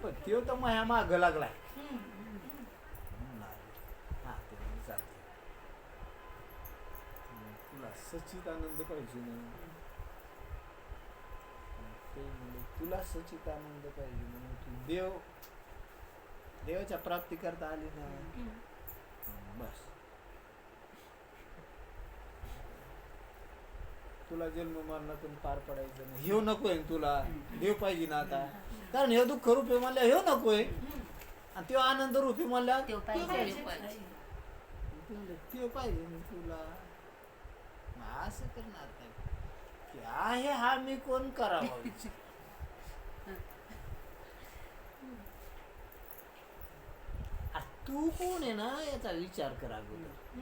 पण तो तर माझ्या माग लागलाय हा ते म्हणे चालते तुला सचित आनंद पाहिजे ना ते म्हणजे तुला सचित आनंद पाहिजे म्हणून तू देवाच्या प्राप्ती करता आली ना बस तुला जन्म मरणातून पार पडायचं नाही ह्यो नकोय तुला देव पाहिजे ना आता कारण हे दुःख रूपे म्हणल्या ह्यो नकोय आणि तो आनंद रूपे म्हणल्या देव पाहिजे. ते पाहिजे ना तुला असं करणार नाही की आहे हा मी कोण करावा विचार. तू कोण आहे ना याचा विचार करा अगोदर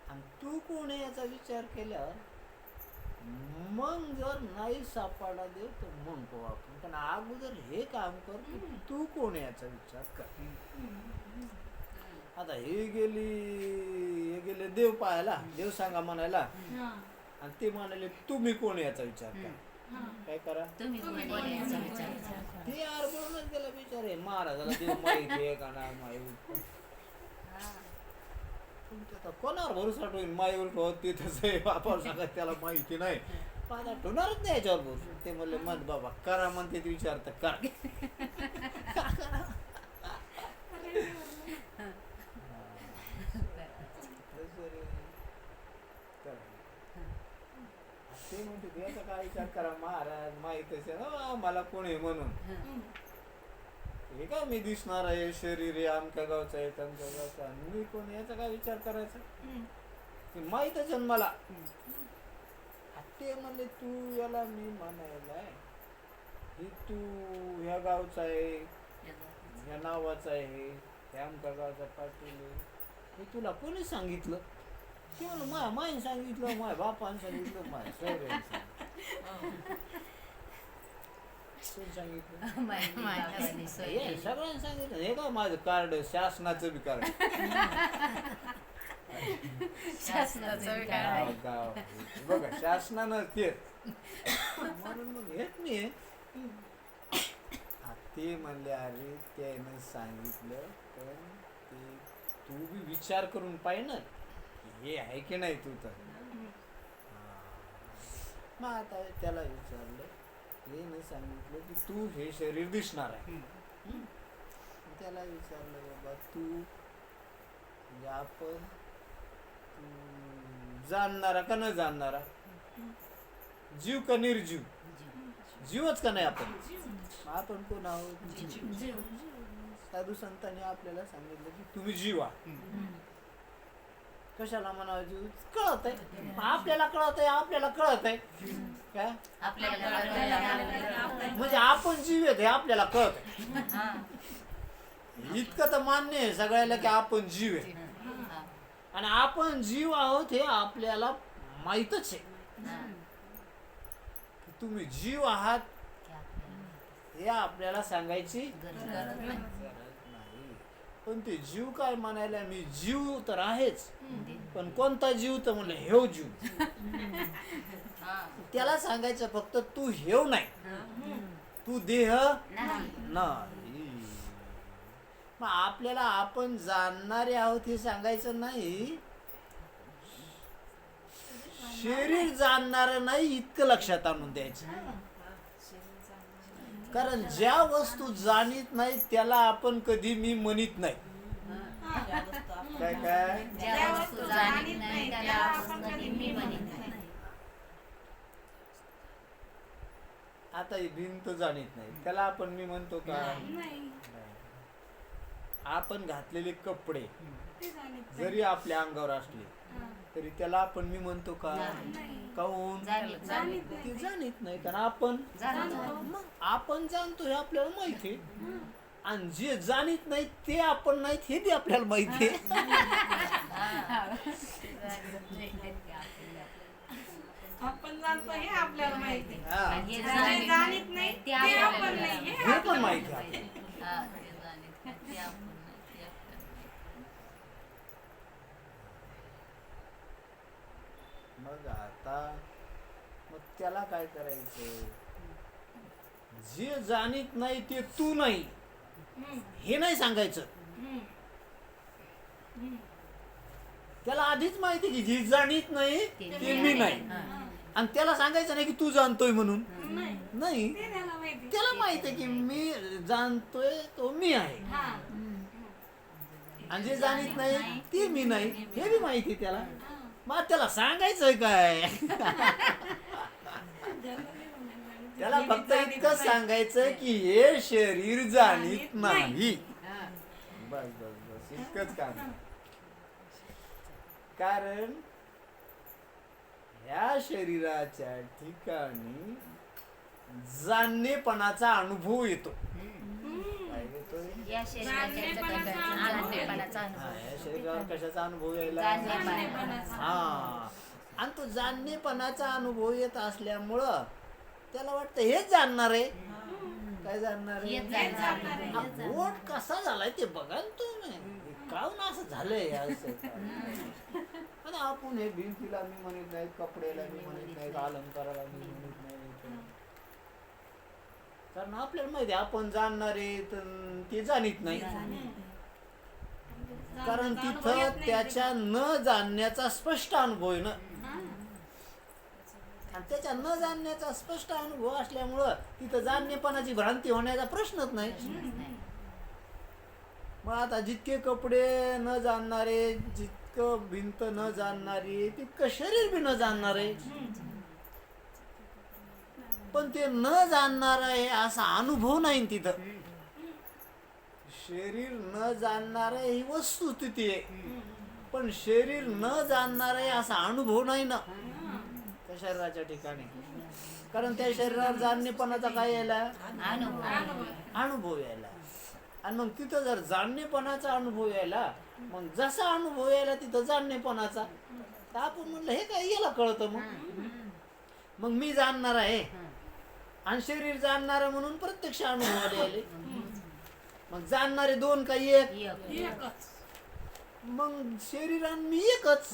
आणि तू कोण आहे याचा विचार केल्यावर मग जर नाही सापडला देव तर मग पाहू आपण पण अगोदर हे काम कर तू कोण आहे याचा विचार कर. आता हे गेले देव पाहायला देव सांगा म्हणायला आणि ते म्हणाले तुम्ही कोण आहे याचा विचार करा. काय करा तुम्ही कोण आहे याचा विचार करा. ते यार बोलूनच गेला विचार आहे महाराजाला देव माहिती आहे का नाही माहिती आता कोणावर भरोसा ठेवून माईवर ठेवत ते तसं आहे बापावर सांगत त्याला माहिती नाही माझा ठेवणारच नाही याच्यावर भरोसा. ते म्हणले मत बाबा करा म्हणते ते विचार तर करा ते म्हणते देवाचा काय विचार करा महाराज माहितच आहे ना मला कोण आहे म्हणून हे का मी दिसणार आहे शरीर आहे आमच्या गावचं आहे तमच्या गावचं आहे मी कोण याचा काय विचार करायचा माहितच आहे मला. ते म्हणले तू याला मी म्हणायला ही तू ह्या गावचा आहे ह्या नावाचा आहे ह्या आमच्या गावचा पाटील आहे हे तुला कोणी सांगितलं ते म्हणलं माझ्या माईने सांगितलं माझ्या बापाने सांगितलं माझ्या सगळ्यांनी सगळ्यांनी सांगितलं हे काय माझं कार्ड शासनाचं बी कार्ड गाव बघा शासनानं तेच म्हणून मग हेच नाही ते म्हणले अरे त्यानं सांगितलं पण ते तू बी विचार करून पाहिजे ना हे आहे की नाही तू तर मग आता त्याला विचारलं हे नाही सांगितलं की तू हे शरीर दिसणार आहे त्याला विचारलं बाबा तू म्हणजे आपण जाणणारा का न जाणणारा जीव का निर्जीव जीवच का नाही आपण कोण आहोत साधू संतांनी आपल्याला सांगितलं की तुम्ही जीव आहात कशाला म्हणावं जीव कळत आहे आपल्याला कळत आहे काय म्हणजे आपण जीव आहे आपल्याला कळत आहे इतकं तर मान्य आहे सगळ्याला की आपण जीव आहे आणि आपण जीव आहोत हे आपल्याला माहीतच आहे तुम्ही जीव आहात हे आपल्याला सांगायची गरज नाही पण ते जीव काय म्हणायला मी जीव तर आहेच पण कोणता जीव तर म्हणलं हेव जीव त्याला सांगायचं फक्त तू हेव नाही तू देह नाही मग आपल्याला आपण जाणणारे आहोत हे सांगायचं नाही शरीर जाणणार नाही इतकं लक्षात आणून द्यायचं कारण ज्या वस्तू जाणीत नाही त्याला आपण कधी मी म्हणत नाही काय आता ही भिंत जाणीत नाही त्याला आपण मी म्हणतो का आपण घातलेले कपडे जरी आपल्या अंगावर असले तरी त्याला आपण मी म्हणतो का काऊन ते जाणीत नाही कारण आपण जाणतो हे आपल्याला माहिती आहे आणि जे जाणीत नाही ते आपण नाहीत हे बी आपल्याला माहिती आहे. आपण जाणतो हे आपल्याला माहिती आहे. हा. हे जे जाणीत जाणीत नाही ते ते आपल्याला आपण नाही हे हे पण माहिती आहे आपल्याला. हा, ते जाणीत नाही, ते आपण नाही, ते आपल्याला माहिती. मग आता मग त्याला काय करायचं? जे जाणीत नाही ते तू नाही हम्म, हे नाही सांगायचं. हम्म, हम्म. त्याला आधीच माहिती की जे जाणीत नाही ते मी नाही. हा. आणि त्याला सांगायचं नाही की तू जाणतोय म्हणून. नाही नाही, ते त्याला माहिती त्याला माहिती आहे की मी जाणतोय तो मी आहे. हा आणि जे जाणीत नाही ते मी नाही हे बी माहिती त्याला. हा. मग त्याला सांगायचंय काय? त्याला फक्त इतकं सांगायचं की हे शरीर जाणीत नाही. बस बस बस इतकंच काम आहे. कारण ह्या शरीराच्या ठिकाणी जाणणेपणाचा अनुभव येतो. काय येतोय? या शरीराच्या जाणणेपणाचा हा, अनुभव. या शरीरावर कशाचा अनुभव यायला? जाणणेपणाचा. हा, आणि तो जाणणेपणाचा अनुभव येत असल्यामुळं त्याला वाटतं हेच जाणणार आहे. काय जाणणार हेच आहे? जाणणार आहे. हा बोट कसा झालाय ते बघा ना तुम्ही. काहून असं झालंय असं काय? आणि आपण हे भिंतीला मी म्हणत नाही, कपड्याला मी म्हणत नाही, अलंकाराला मी म्हणत नाही. कारण आपल्याला माहिती आहे आपण जाणणारे ते जाणीत नाही. कारण तिथं त्याच्या न जाणण्याचा स्पष्ट अनुभव आहे ना. आणि त्याच्या न जाणण्याचा स्पष्ट अनुभव असल्यामुळं तिथं जाणणेपणाची भ्रांती होण्याचा प्रश्नच नाही. मग आता जितके कपडे न जाणणारे, जितकं भिंत न जाणणारी, तितकं शरीर बी न जाणणारे. पण ते न जाणणार आहे असा अनुभव नाही तिथं. शरीर न जाणणार ही वस्तुस्थिती आहे, पण शरीर न जाणणार आहे असा अनुभव नाही ना त्या शरीराच्या ठिकाणी. कारण त्या शरीरावर जाणणेपणाचा काय यायला? अनुभव यायला. आणि मग तिथं जर जाणणेपणाचा अनुभव यायला, मग जसा अनुभव यायला तिथं जाणणेपणाचा, तर आपण म्हणलं हे काय याला कळतं. मग मी जाणणार आहे आणि शरीर जाणणार म्हणून प्रत्यक्ष अनुभव आले. मग जाणणारे दोन का एक? एकच. मग शरीर आणि मी एकच.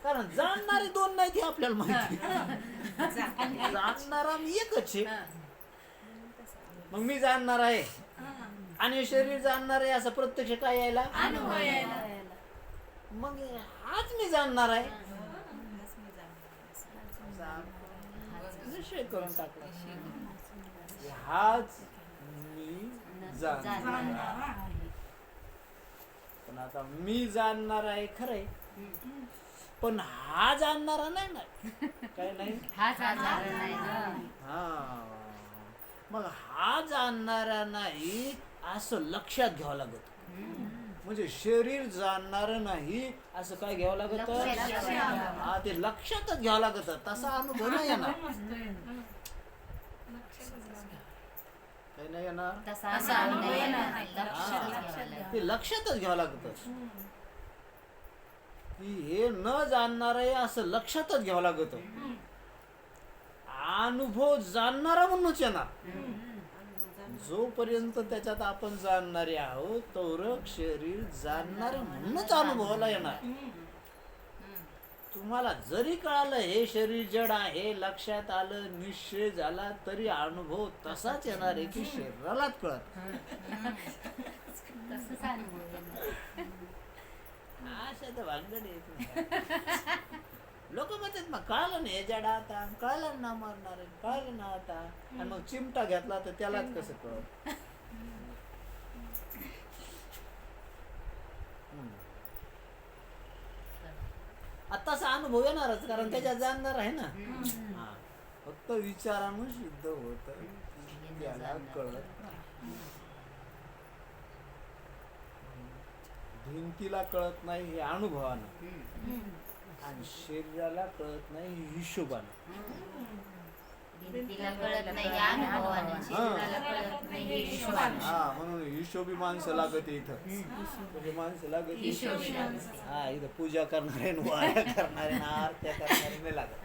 कारण जाणणारे दोन नाही ते आपल्याला माहिती. जाणणारा मी एकच आहे. मग मी जाणणार आहे आणि शरीर जाणणार आहे असं प्रत्यक्ष काय यायला? अनुभव यायला. मग हाच मी जाणणार आहे. निश्चय करून टाकला, हाच मी जाणणार. पण आता मी जाणणार आहे खरंय, पण हा जाणणारा नाही ना. काय नाही? हा जाणणार नाही ना. हा, मग हा जाणणारा नाही असं लक्षात घ्यावं लागत. म्हणजे शरीर जाणणार नाही असं काय घ्यावं लागत? हा, ते लक्षातच घ्यावं लागत. तसा अनुभव नाही येणार. काही नाही येणार. तसा अनुभव येणार नाही. लक्षात घ्यावं लागेल. ते लक्षातच घ्यावं लागत की हे न जाणणार आहे असं लक्षातच घ्यावं लागत. अनुभव जाणणारा म्हणूनच येणार. जोपर्यंत त्याच्यात आपण जाणणारे आहोत तोवर शरीर जाणणार म्हणूनच अनुभवाला येणार. तुम्हाला जरी कळालं हे शरीर जड आहे, लक्षात आलं, निश्चय झाला, तरी अनुभव तसाच येणार आहे की शरीरालाच कळत. तसंच अनुभव येणार. अशा तर भानगड येत. लोक म्हणतात मग कळालं नाही हे जड आता, कळालं ना मारणार आहे, कळालं ना आता. आणि मग चिमटा घेतला तर त्यालाच कसं कळत? आताचा अनुभव येणारच, कारण त्याच्यात जाणणार आहे ना. हा, फक्त विचारानं सिद्ध होत, त्याला कळत नाही. भिंतीला कळत नाही हे अनुभवानं, आणि शरीराला कळत नाही हिशोबानं. भिंतीला कळत नाही या अनुभवाने, शरीराला कळत नाही हे हिशोबाने. हा म्हणून हिशोबी माणसं लागते इथं. म्हणजे माणसं लागते हिशोबी. हा इथं पूजा करणारे न वाऱ्या करणारे न आरत्या करणारे नाही लागत.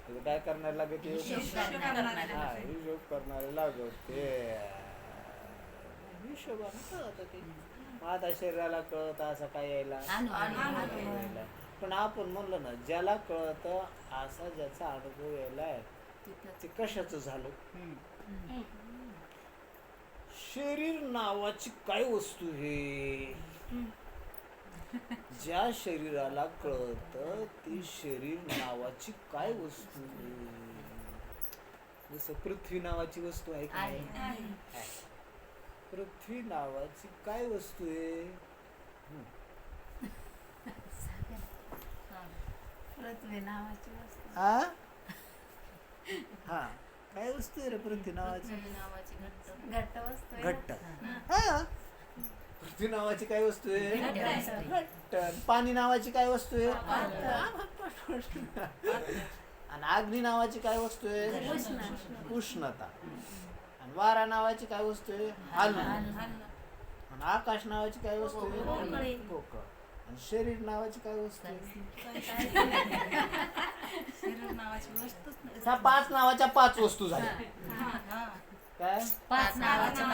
इथं काय करणारे लागते? हिशोब करणारे. हा हिशोब करणारे लागत. ते हिशोबाने कळत ते. आता शरीराला कळत असं काय यायला अनुभव. पण आपण म्हणलं ना ज्याला कळत असा ज्याचा अनुभव यायलाय ते कशाचं झालं? शरीर नावाची काय वस्तू आहे? ज्या शरीराला कळत ती शरीर नावाची काय वस्तू आहे? जसं पृथ्वी नावाची वस्तू आहे का नाही? आहे. पृथ्वी नावाची काय वस्तू आहे? पृथ्वी नावाची वस्तू. हा हा काय वस्तू आहे रे पृथ्वी नावाची? घट्ट वस्तू आहे. घट्ट. हा पृथ्वी नावाची काय वस्तू आहे? घट्ट. पाणी नावाची काय वस्तू आहे? आणि अग्नी नावाची काय वस्तू आहे? उष्णता. आणि वारा नावाची काय वस्तू आहे? हलन. आणि आकाश नावाची काय वस्तू आहे? पोकळ. आणि शरीर नावाची काय वस्तू आहे? ह्या 5 नावाच्या 5 वस्तू झाल्या. काय? 5 नावाच्या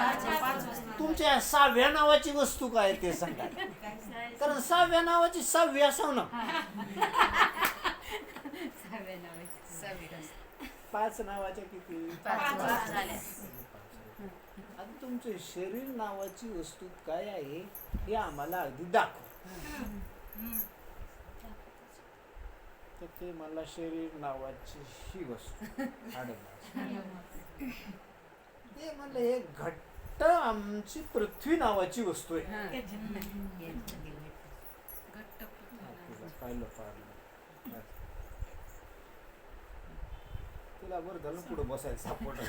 तुमच्या 6व्या नावाची वस्तू काय आहे ते सांगा. कारण 6व्या नावाची 6वी असाव ना. 5 नावाच्या किती? 5 झाल्या. आता तुमचे शरीर नावाची वस्तू काय आहे हे आम्हाला अगदी दाखव. तर ते मला शरीर नावाची ही वस्तू ते म्हणलं हे घट्ट आमची पृथ्वी नावाची वस्तू आहे. पाहिलं तिला बरं झालं पुढे बसायला सापड.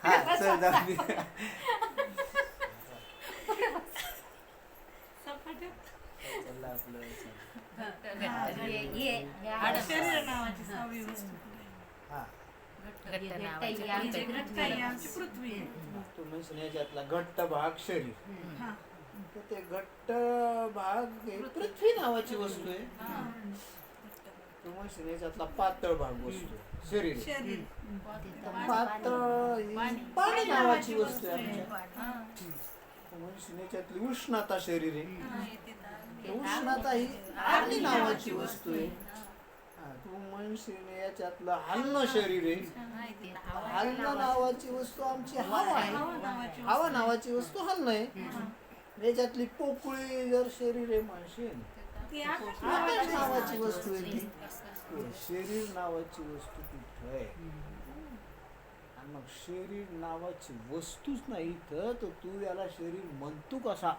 हा चल जाऊ दे. चला आपलं हा तुम्ही याच्यातला घट्ट भाग शरीर. तर ते घट्ट भाग हे पृथ्वी नावाची वस्तू आहे. तुम्ही याच्यातला पातळ भाग वस्तू शरीर. पातळ ही पाणी नावाची वस्तू आहे. याच्यातली उष्णता शरीर आहे. उष्णता ही अग्नी नावाची वस्तू आहे. मनुष्य याच्यातलं हलणं शरीर आहे. हलणं नावाची वस्तू आमची हवा आहे. हवा नावाची वस्तू हलणं आहे. याच्यातली पोकळी जर शरीर आहे माणशीन आकाश नावाची वस्तू आहे. ती शरीर नावाची वस्तू कुठं आहे? आणि मग शरीर नावाची वस्तूच नाही तर तू याला शरीर म्हणतो कसा?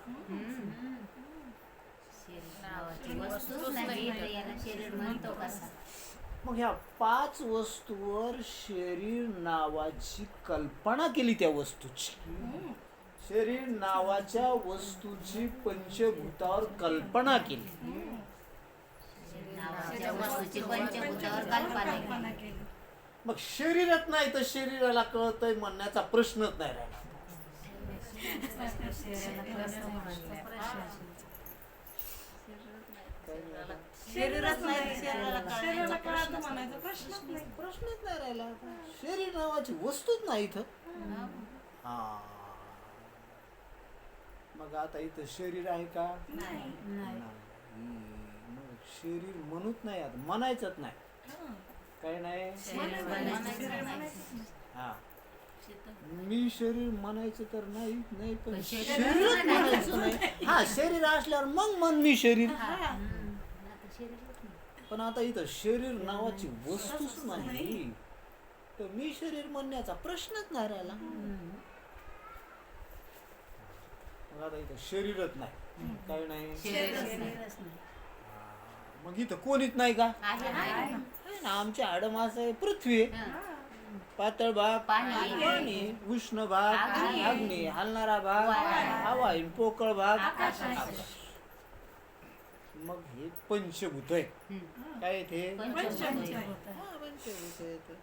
मग ह्या 5 वस्तूवर शरीर नावाची कल्पना केली त्या वस्तूची. शरीर नावाच्या वस्तूची पंचभूतावर कल्पना केली. मग शरीरात नाही तर शरीराला कळतंय म्हणण्याचा प्रश्नच नाही राहिला. शरीरात नाही प्रश्नच नाही राहिला. शरीर नावाची वस्तूच नाही इथं. हा मग आता इथं शरीर आहे का? नाही. मग शरीर म्हणूच नाही. आता म्हणायचंच नाही. काय नाही. हा मी शरीर म्हणायचं तर नाही पण शरीरच म्हणायचं नाही. हा शरीर असल्यावर मग मन मी शरीर. पण आता इथं शरीर नावाची वस्तूच नाही तर मी शरीर म्हणण्याचा प्रश्नच नाही राहिला. मग आता इथं शरीरच नाही. काय नाही. मग इथं कोणीच नाही का? आमच्या हाडमास आहे पृथ्वी. पातळ भाग पाणी, उष्ण भाग अग्नी, हलणारा भाग हवा, पोकळ भाग आकाश. मग हे पंचभूत आहे. काय ते पंचभूत. हा, पंचभूत आहे ते.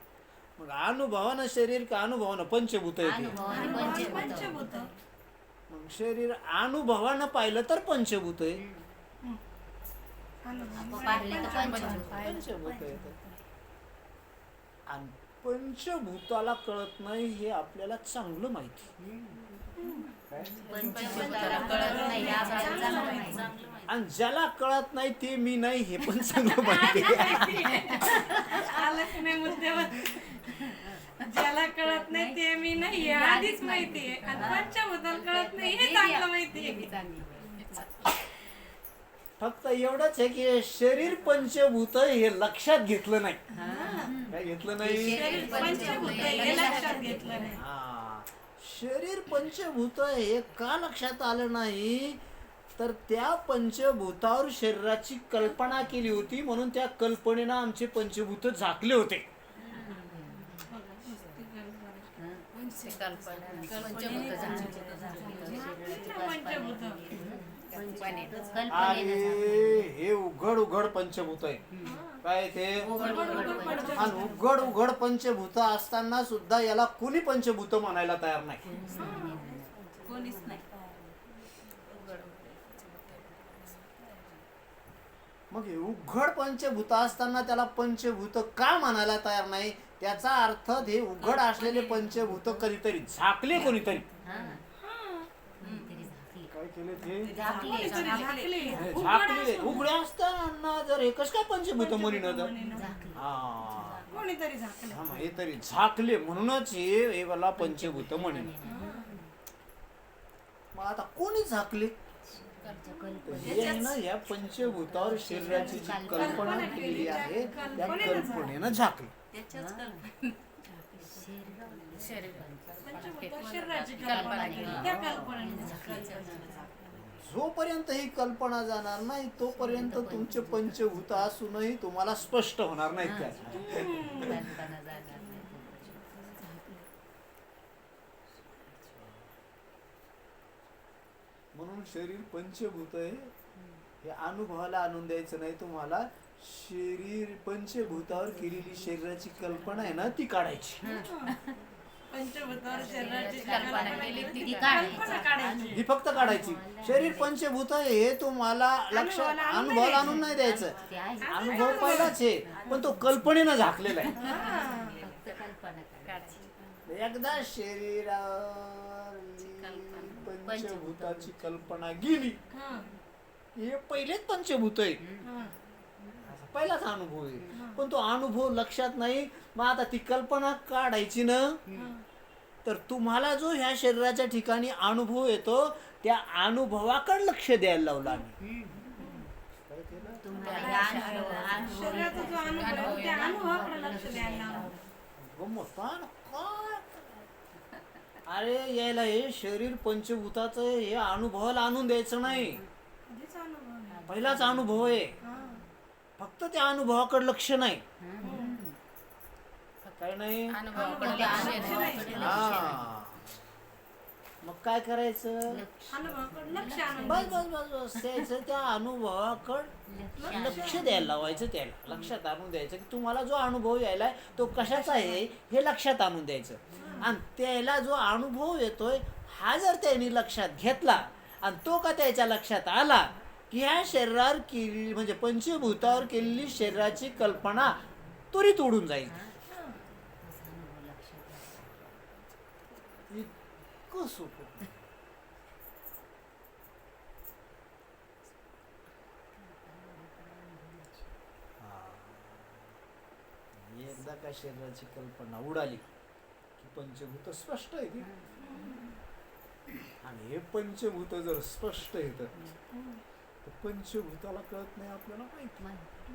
मग अनुभवानं शरीर का अनुभवानं पंचभूत आहे ते. अनुभवाने पंचभूत. मग शरीर अनुभवानं पाहिलं तर पंचभूत आहे. पाहिले तर पंचभूत. पंचभूत आहे ते. आणि पंचभूताला कळत नाही हे आपल्याला चांगलं माहिती. काय? पंचभूताला कळत नाही हे आपल्याला चांगलं माहिती. आणि ज्याला कळत नाही ते मी नाही हे पण चांगलं माहिती आहे. आलं की नाही मुद्द्यावर. ज्याला कळत नाही ते मी नाही हे आधीच माहिती आहे आणि पंचभूताला कळत नाही हे चांगलं माहिती आहे. फक्त एवढंच आहे की शरीर पंचभूत हे लक्षात घेतलं नाही. काय घेतलं नाही? शरीर पंचभूत आहे हे लक्षात घेतलं नाही. हा, शरीर पंचभूत हे का लक्षात आलं नाही तर त्या पंचभूतावर शरीराची कल्पना केली होती म्हणून त्या कल्पनेनं आमचे पंचभूत झाकले होते. आणि हे उघड उघड पंचभूत आहे. काय ते? आणि उघड उघड पंचभूत असताना सुद्धा याला कोणी पंचभूत म्हणायला तयार नाही. कोणीच नाही. मग हे उघड पंचभूत असताना त्याला पंचभूत का म्हणायला तयार नाही? त्याचा अर्थ हे उघड असलेले पंचभूत कधीतरी झाकले कोणीतरी. काय केले ते? झाकले. उघडे असताना जर एकच काय पंचभूत म्हणून कोणीतरी झाकलं. हे तरी झाकले म्हणूनच हे मला पंचभूत म्हणेन. मग आता कोणी झाकले? हे आहे ना या पंचभूतावर शरीराची जी कल्पना केलेली आहे त्या कल्पनेनं झाकले. शरीराची कल्पना केली त्या कल्पनेने झाकलं. जोपर्यंत ही कल्पना जाणार नाही तोपर्यंत तुमचे पंचभूत असूनही तुम्हाला स्पष्ट होणार नाहीत. त्या म्हणून शरीर पंचभूत आहे हे अनुभवाला आणून द्यायचं नाही तुम्हाला. शरीर पंचभूतावर केलेली शरीराची कल्पना आहे ना ती काढायची. पंचभूतावर शरीराची कल्पना केली ती काढायची. काढायची. ही फक्त काढायची. शरीर पंचभूत आहे हे तुम्हाला लक्षात अनुभवाला आणून नाही द्यायचं. अनुभव पहिलाच आहे पण तो कल्पनेनं झाकलेला आहे. एकदा शरीरावर पंचभूताची कल्पना गेली हे पहिलेच पंचभूत आहे पहिलाच अनुभव आहे पण तो अनुभव लक्षात नाही. मग आता ती कल्पना काढायची ना तर तुम्हाला जो ह्या शरीराच्या ठिकाणी अनुभव येतो त्या अनुभवाकडे लक्ष द्यायला लावलं आम्ही. शरीराचा जो अनुभव त्या अनुभवाकडे लक्ष द्यायला लावलं. अरे यायला हे शरीर पंचभूताचं हे अनुभवाला आणून द्यायचं नाही. आधीच अनुभव आहे. पहिलाच अनुभव आहे फक्त त्या अनुभवाकडे लक्ष नाही. काय नाही मग काय करायचं? अनुभवाकडे लक्ष आणून बस बस बस बस द्यायचं त्या अनुभवाकडे लक्ष द्यायला लावायचं. त्याला लक्षात आणून द्यायचं की तुम्हाला जो अनुभव यायलाय तो कशाचा आहे हे लक्षात आणून द्यायचं. आणि त्याला जो अनुभव येतोय हा जर त्यांनी लक्षात घेतला आणि तो का त्याच्या लक्षात आला की ह्या शरीरावर केलेली म्हणजे पंचभूतावर केलेली शरीराची कल्पना त्वरित उडून जाईल. इतकं सोपं. एकदा का शरीराची कल्पना उडाली की पंचभूत स्पष्ट आहे. आणि हे पंचभूत जर स्पष्ट आहे तर पंचभूताला कळत नाही आपल्याला माहिती.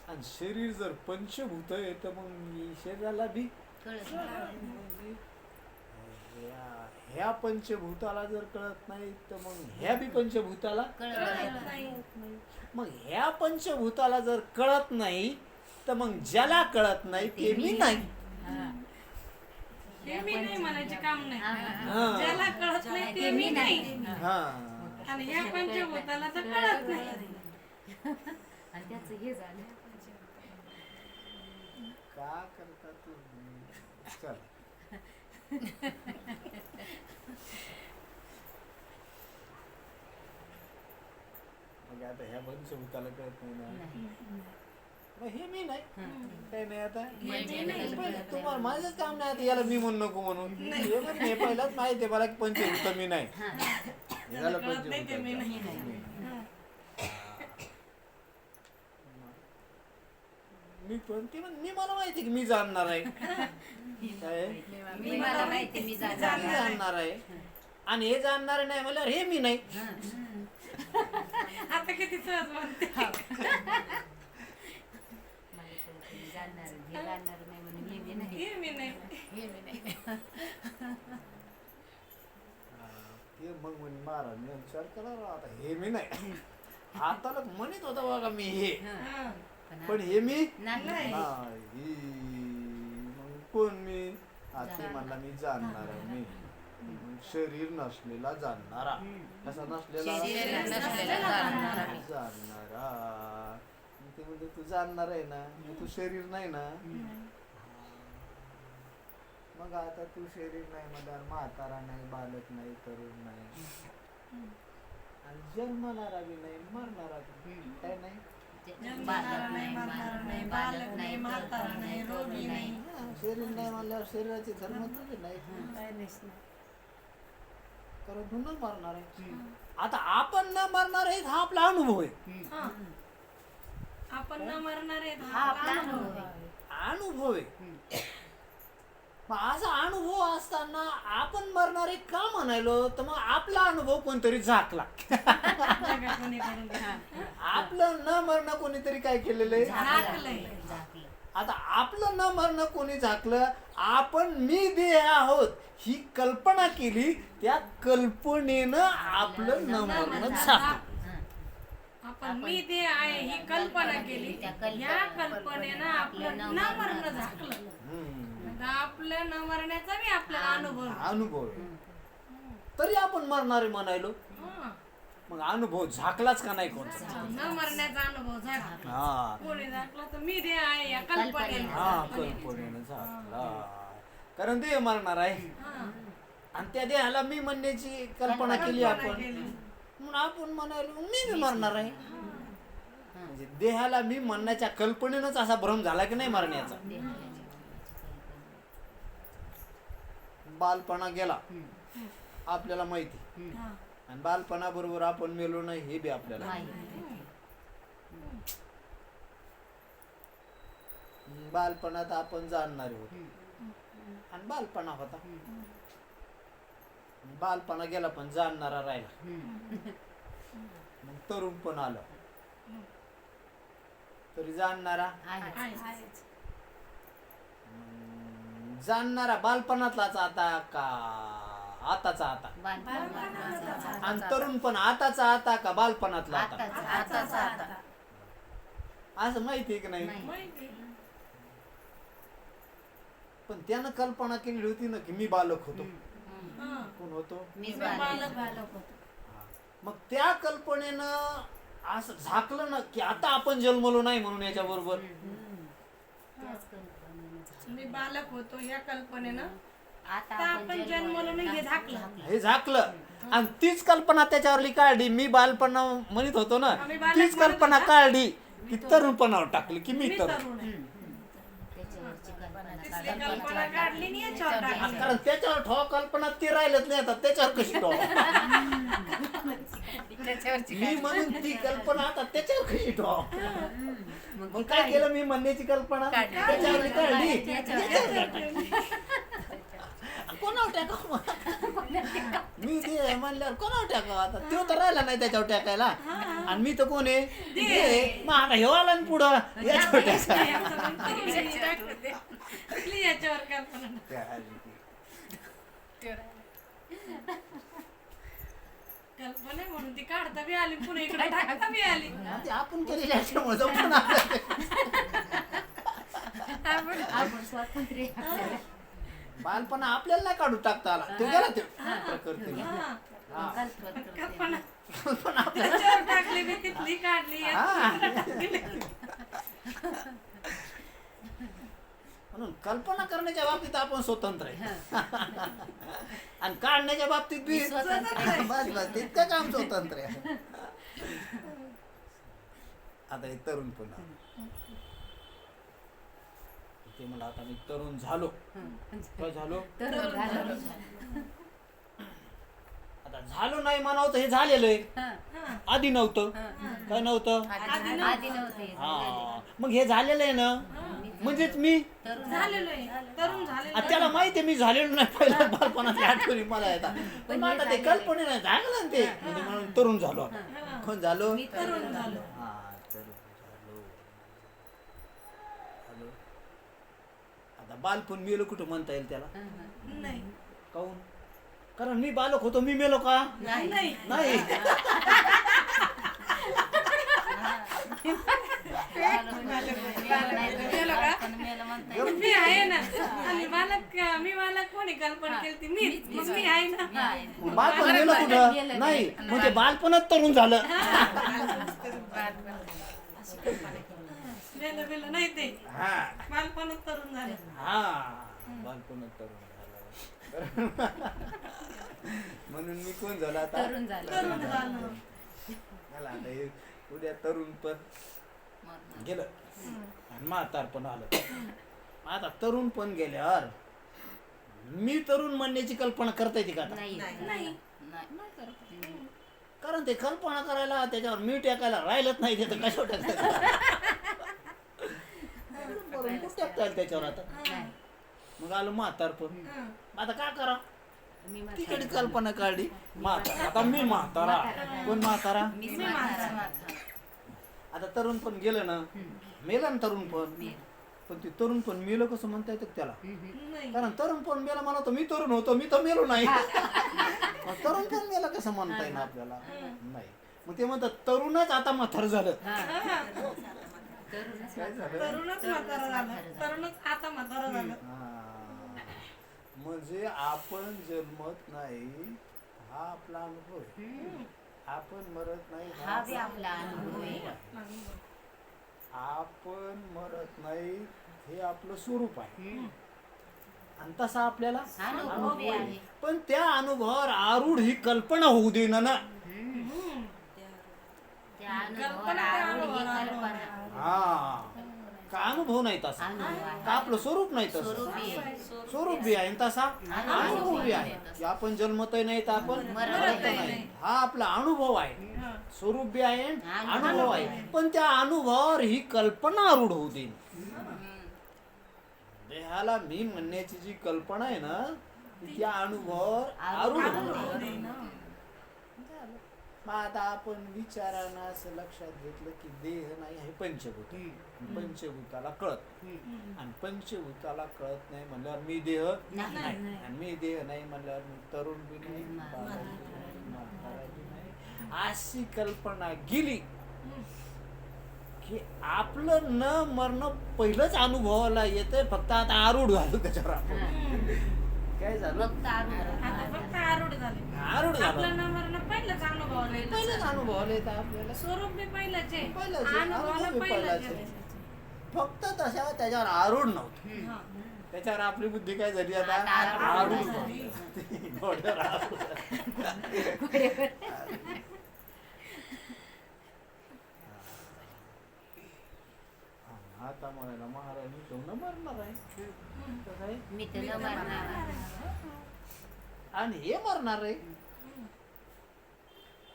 आणि शरीर जर पंचभूत आहे तर मग शरीराला बी ह्या पंचभूताला जर कळत नाही तर मग ह्या बी पंचभूताला कळत नाही. मग ह्या पंचभूताला जर कळत नाही तर मग ज्याला कळत नाही ते मी नाही. हे मी नाही म्हणायचे काम नाही. ज्याला कळत नाही ते मी नाही. आणि या पंचभूताला तर कळत नाही. आणि त्याचं हे झालं. का करता तू चल मग आता ह्या भविष्य भूताला कळत नाही ना. मग हे मी नाही काही नाही आता पहिलं तुम्हाला माझंच काम नाही आता याला मी म्हणू नको म्हणून हे पण हे पहिलाच माहिती आहे मला की पंचभूत मी नाही हे झालं कळत नाही ते मी नाही. मी पण ते मी मला माहिती की मी जाणणार आहे काय मी मला माहिती मी मी जाणार. जाणणार आहे आणि हे जाणणार नाही म्हणल्यावर हे मी नाही. आता किती सहज म्हणते. मला कळतं मी जाणार हे जाणार नाही म्हणून हे मी नाही. हे मी नाही. हे मी नाही. ते मग म्हणे महाराज मी विचार करा राव, आता हे मी नाही हाताला म्हणत होता बघा मी हे हा. पण हे मी नाही. नाही. मग कोण मी ते म्हणला मी जाणणार आहे मी मग शरीर नसलेला जाणणारा कसा नसलेला शरीर नसलेला जाणणारा मी. जाणणारा मग ते म्हणजे तू जाणणार आहे ना मग तू शरीर नाही ना मग आता तू शरीर नाही म्हणल्यावर म्हातारा नाही बालक नाही तरुण नाही आणि जन्मणारा बी नाही मरणारा बी काय नाही. बालक नाही, मरणार नाही, बालक नाही, म्हातारा नाही, रोगी नाही. शरीर नाही म्हणल्यावर शरीराचे धर्म तुझे नाही कारण तू न मरणार आहे. आता आपण न मरणार आहे हा आपला अनुभव आहे. हा. आपण न मरणार आहेत हा आपला अनुभव आहे. अनुभव आहे. मग असा अनुभव असताना आपण मरणारे का म्हणायलो तर मग आपला अनुभव कोणतरी झाकला. जगात कोणी करून दे. आपलं न मरणं कोणीतरी काय केलेलं आहे झाकलंय. झाकलं. आता आपलं न मरणं कोणी झाकलं आपण मी देह आहोत ही कल्पना केली त्या कल्पनेनं आपलं न मरणं झाकलं. आपण मी ते आहे ही कल्पना केली या कल्पनेनं आपलं न मरण झाकलं. आता आपलं न मरण्याचा बी आपल्याला अनुभव आहे. अनुभव आहे. तरी आपण मरणारे म्हणायलो हा. मग अनुभव झाकलाच का नाही कोणता. न मरण्याचा अनुभव झाला. हा कोणी झाकला तर मी ते आहे या कल्पनेनं. हा कल्पनेनं झाकला कारण देह मरणार आहे हा. आणि त्या देहाला मी म्हणण्याची कल्पना केली आपण म्हणून आपण म्हणायलो मी बी मरणार आहे. म्हणजे देहाला मी म्हणण्याच्या कल्पनेनंच असा भ्रम झाला की नाही मरण्याचा. बालपणा गेला आपल्याला माहिती हा. आणि बालपणा बरोबर आपण मेलो नाही हे बी आपल्याला बालपणात आपण जाणणारे होतो आणि बालपणा होता बालपणा गेला पण जाणणारा राहिला. मग तरुण पण आलं तरी जाणणारा जाणणारा बालपणातलाच आता का आताचा आता आणि तरुण पण आताचा आता का बालपणातला आता असं माहितीये की नाही. माहिती. पण त्यानं कल्पना केली होती ना की मी बालक होतो. हा. कोण होतो मी बालक बालक. मग त्या कल्पनेनं असं झाकलं ना की आता आपण जन्मलो नाही म्हणून याच्या बरोबर मी बालक होतो या कल्पनेनं आता आता आपण जन्मलो नाही हे झाकलं. हे झाकलं आणि तीच कल्पना त्याच्यावरली काढली मी बालपणा म्हणत होतो ना आम्ही बालक तीच म्हणत कल्पना होतो. काढली की तरुणपणावर टाकली की मी मी तरुण. तरुण आहे. त्याच्यावरची तिसरी कल्पना काढली आणि याच्यावर टाकली. कारण त्याच्यावर ठोक कल्पना ती राहिलच नाही आता त्याच्यावर कशी ठोक मी म्हणून ती कल्पना आता त्याच्यावर कशी ठोक. मग काय केलं मी म्हणण्याची कल्पना त्याच्यावर काढली कोणावर टाकावं मी ते म्हणल्यावर कोणावर टाकावं आता तो तर राहिला नाही त्याच्यावर टाकायला आणि मी तर कोण आहे मग आता हे आला ना पुढं याच्यावर टाकायला. याच्यावर कल्पना कल्पना म्हणून ती काढता बी आली पुन्हा इकडे टाकता बी आली. ते आपण केलेल्या याच्यामुळे जमून आलं. आपण स्वातंत्र्य बालपणा आपल्याला नाही काढू टाकता आला तो गेला तो प्रकृतीला हा. हा. कल्पना पण आपल्याला त्याच्यावर टाकली मी तिथली काढली म्हणून कल्पना करण्याच्या बाबतीत आपण स्वतंत्र आहे आणि काढण्याच्या बाबतीत बी बस बस तितकं काम स्वतंत्र आहे. आता हे तरुण पुन्हा ते मला आता मी तरुण झालो काय झालो आता झालो नाही म्हणावं तर हे झालेलं आहे आधी नव्हतं काय नव्हतं आधी नव्हते हा मग हे झालेलं आहे ना म्हणजेच मी झालेलो आहे तरुण झालेलो आता त्याला माहिती आहे मी झालेलो नाही पहिल्या बालपणाची आठवणी मला येतात पण मग आता ते कल्पने नाही झालं ना ते म्हणजे म्हणून तरुण झालो आता. कोण झालो तरुण झालो हा तरुण झालो झालो. आता बालपण मेलो कुठं म्हणता येईल त्याला नाही काऊन कारण मी बालक होतो मी मेलो का नाही नाही मी आहे ना आणि मी मला कोणी कल्पना केली मग मी आहे ना बालपण मेलो कुठं नाही म्हणजे बालपणच तरुण झालं बेलं नाही ते हा बालपणात तरुण झाले हा बालपणच तरुण झालं म्हणून मी कोण झालो आता तरुण झालं तरुण झालं मला आता हे उद्या तरुण पण गेलं आणि म्हातार पण आलं आता तरुण पण गेल्यावर मी तरुण म्हणण्याची कल्पना करता येते का आता? नाही नाही कारण ते कल्पना करायला त्याच्यावर मी टाकायला राहिलंच नाही ते तर कशा टाकायचं टाकता येईल त्याच्यावर आता मग आलं म्हातार पण आता काय करा तिकडे कल्पना काढली म्हातारा आता मी म्हातारा कोण म्हातारा आता तरुण पण गेलं ना मेलं ना तरुण पण ते तरुण पण मेलं कसं म्हणता येतं त्याला कारण तरुण पण मेला म्हणा तर मी तरुण होतो मी तर मेलो नाही मग तरुण पण मेला कसं म्हणता येईल आपल्याला नाही मग ते म्हणतात तरुणच आता म्हातार झालं काय झालं तरुणच म्हातारा झालं तरुणच आता म्हातारा झालं म्हणजे आपण जन्मत नाही हा आपला अनुभव आहे आपण मरत नाही हा बी आपला अनुभव आहे आपण मरत नाही हे आपलं स्वरूप आहे आणि तसा आपल्याला अनुभव बी आहे पण त्या अनुभवावर आरूढ ही कल्पना होऊ देना ना त्या अनुभवावर आरूढ ही कल्पना हा का अनुभव नाही तसा का आपलं स्वरूप नाही तसं स्वरूप बी आहे आणि तसा अनुभव बी आहे की आपण जन्मतही नाही तर आपण मरत नाही हा आपला अनुभव आहे स्वरूप बी आहे अनुभव आहे पण त्या अनुभवावर ही कल्पना आरूढ होऊ दे देहाला मी म्हणण्याची जी कल्पना आहे ना ती त्या अनुभवावर आरूढ होऊ दे मग आता आपण विचारानं असं लक्षात घेतलं की देह नाही हे पंचभूत पंचभूताला कळत आणि पंचभूताला कळत नाही म्हणल्यावर मी देह नाही आणि मी देह नाही म्हणल्यावर मी तरुण बी नाही म्हातारा बी नाही अशी कल्पना गेली की आपलं न मरणं पहिलंच अनुभवाला येतंय फक्त आता आरूढ झालो त्याच्यावर आपण काय झालं आता फक्त आरूढ झाले आरूढ झालं आपलं नंबर पहिलंच अनुभव पहिलंच अनुभवाला येतं आपल्याला स्वरूप बी पहिलंच आहे पहिलंच आहे, अनुभवाला अनुभव बी पहिलंच पहिलाच आहे. आहे. फक्त तशा त्याच्यावर आरूढ नव्हतं हा. त्याच्यावर आपली बुद्धी काय झाली आता आरूढ झाली. घोड्यावर आरूढ झाली. हा, आता म्हणायला महाराज मी तेवढं मरणार आहे कसं आहे? मी तर न मरणार आणि हे मरणार आहे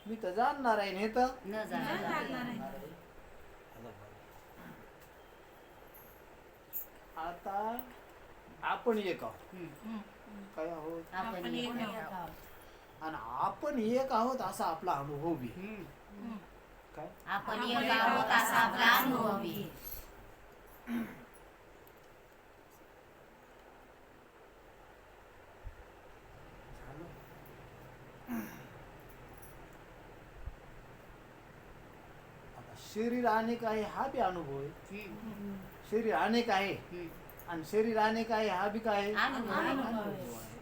मी तर जाणणार आहे हे तर न जाणार आता आपण एक आहोत काय आहोत आपण एक आहोत. आणि आपण एक आहोत असा आपला अनुभव बी काय आपण एक आहोत असा आपला अनुभव बी आता शरीर अनेक आहे हा बी अनुभव आहे शरीर अनेक आहे आणि शरीर अनेक आहे हा बी काय आहे? अनुभव आहे. अनुभव आहे.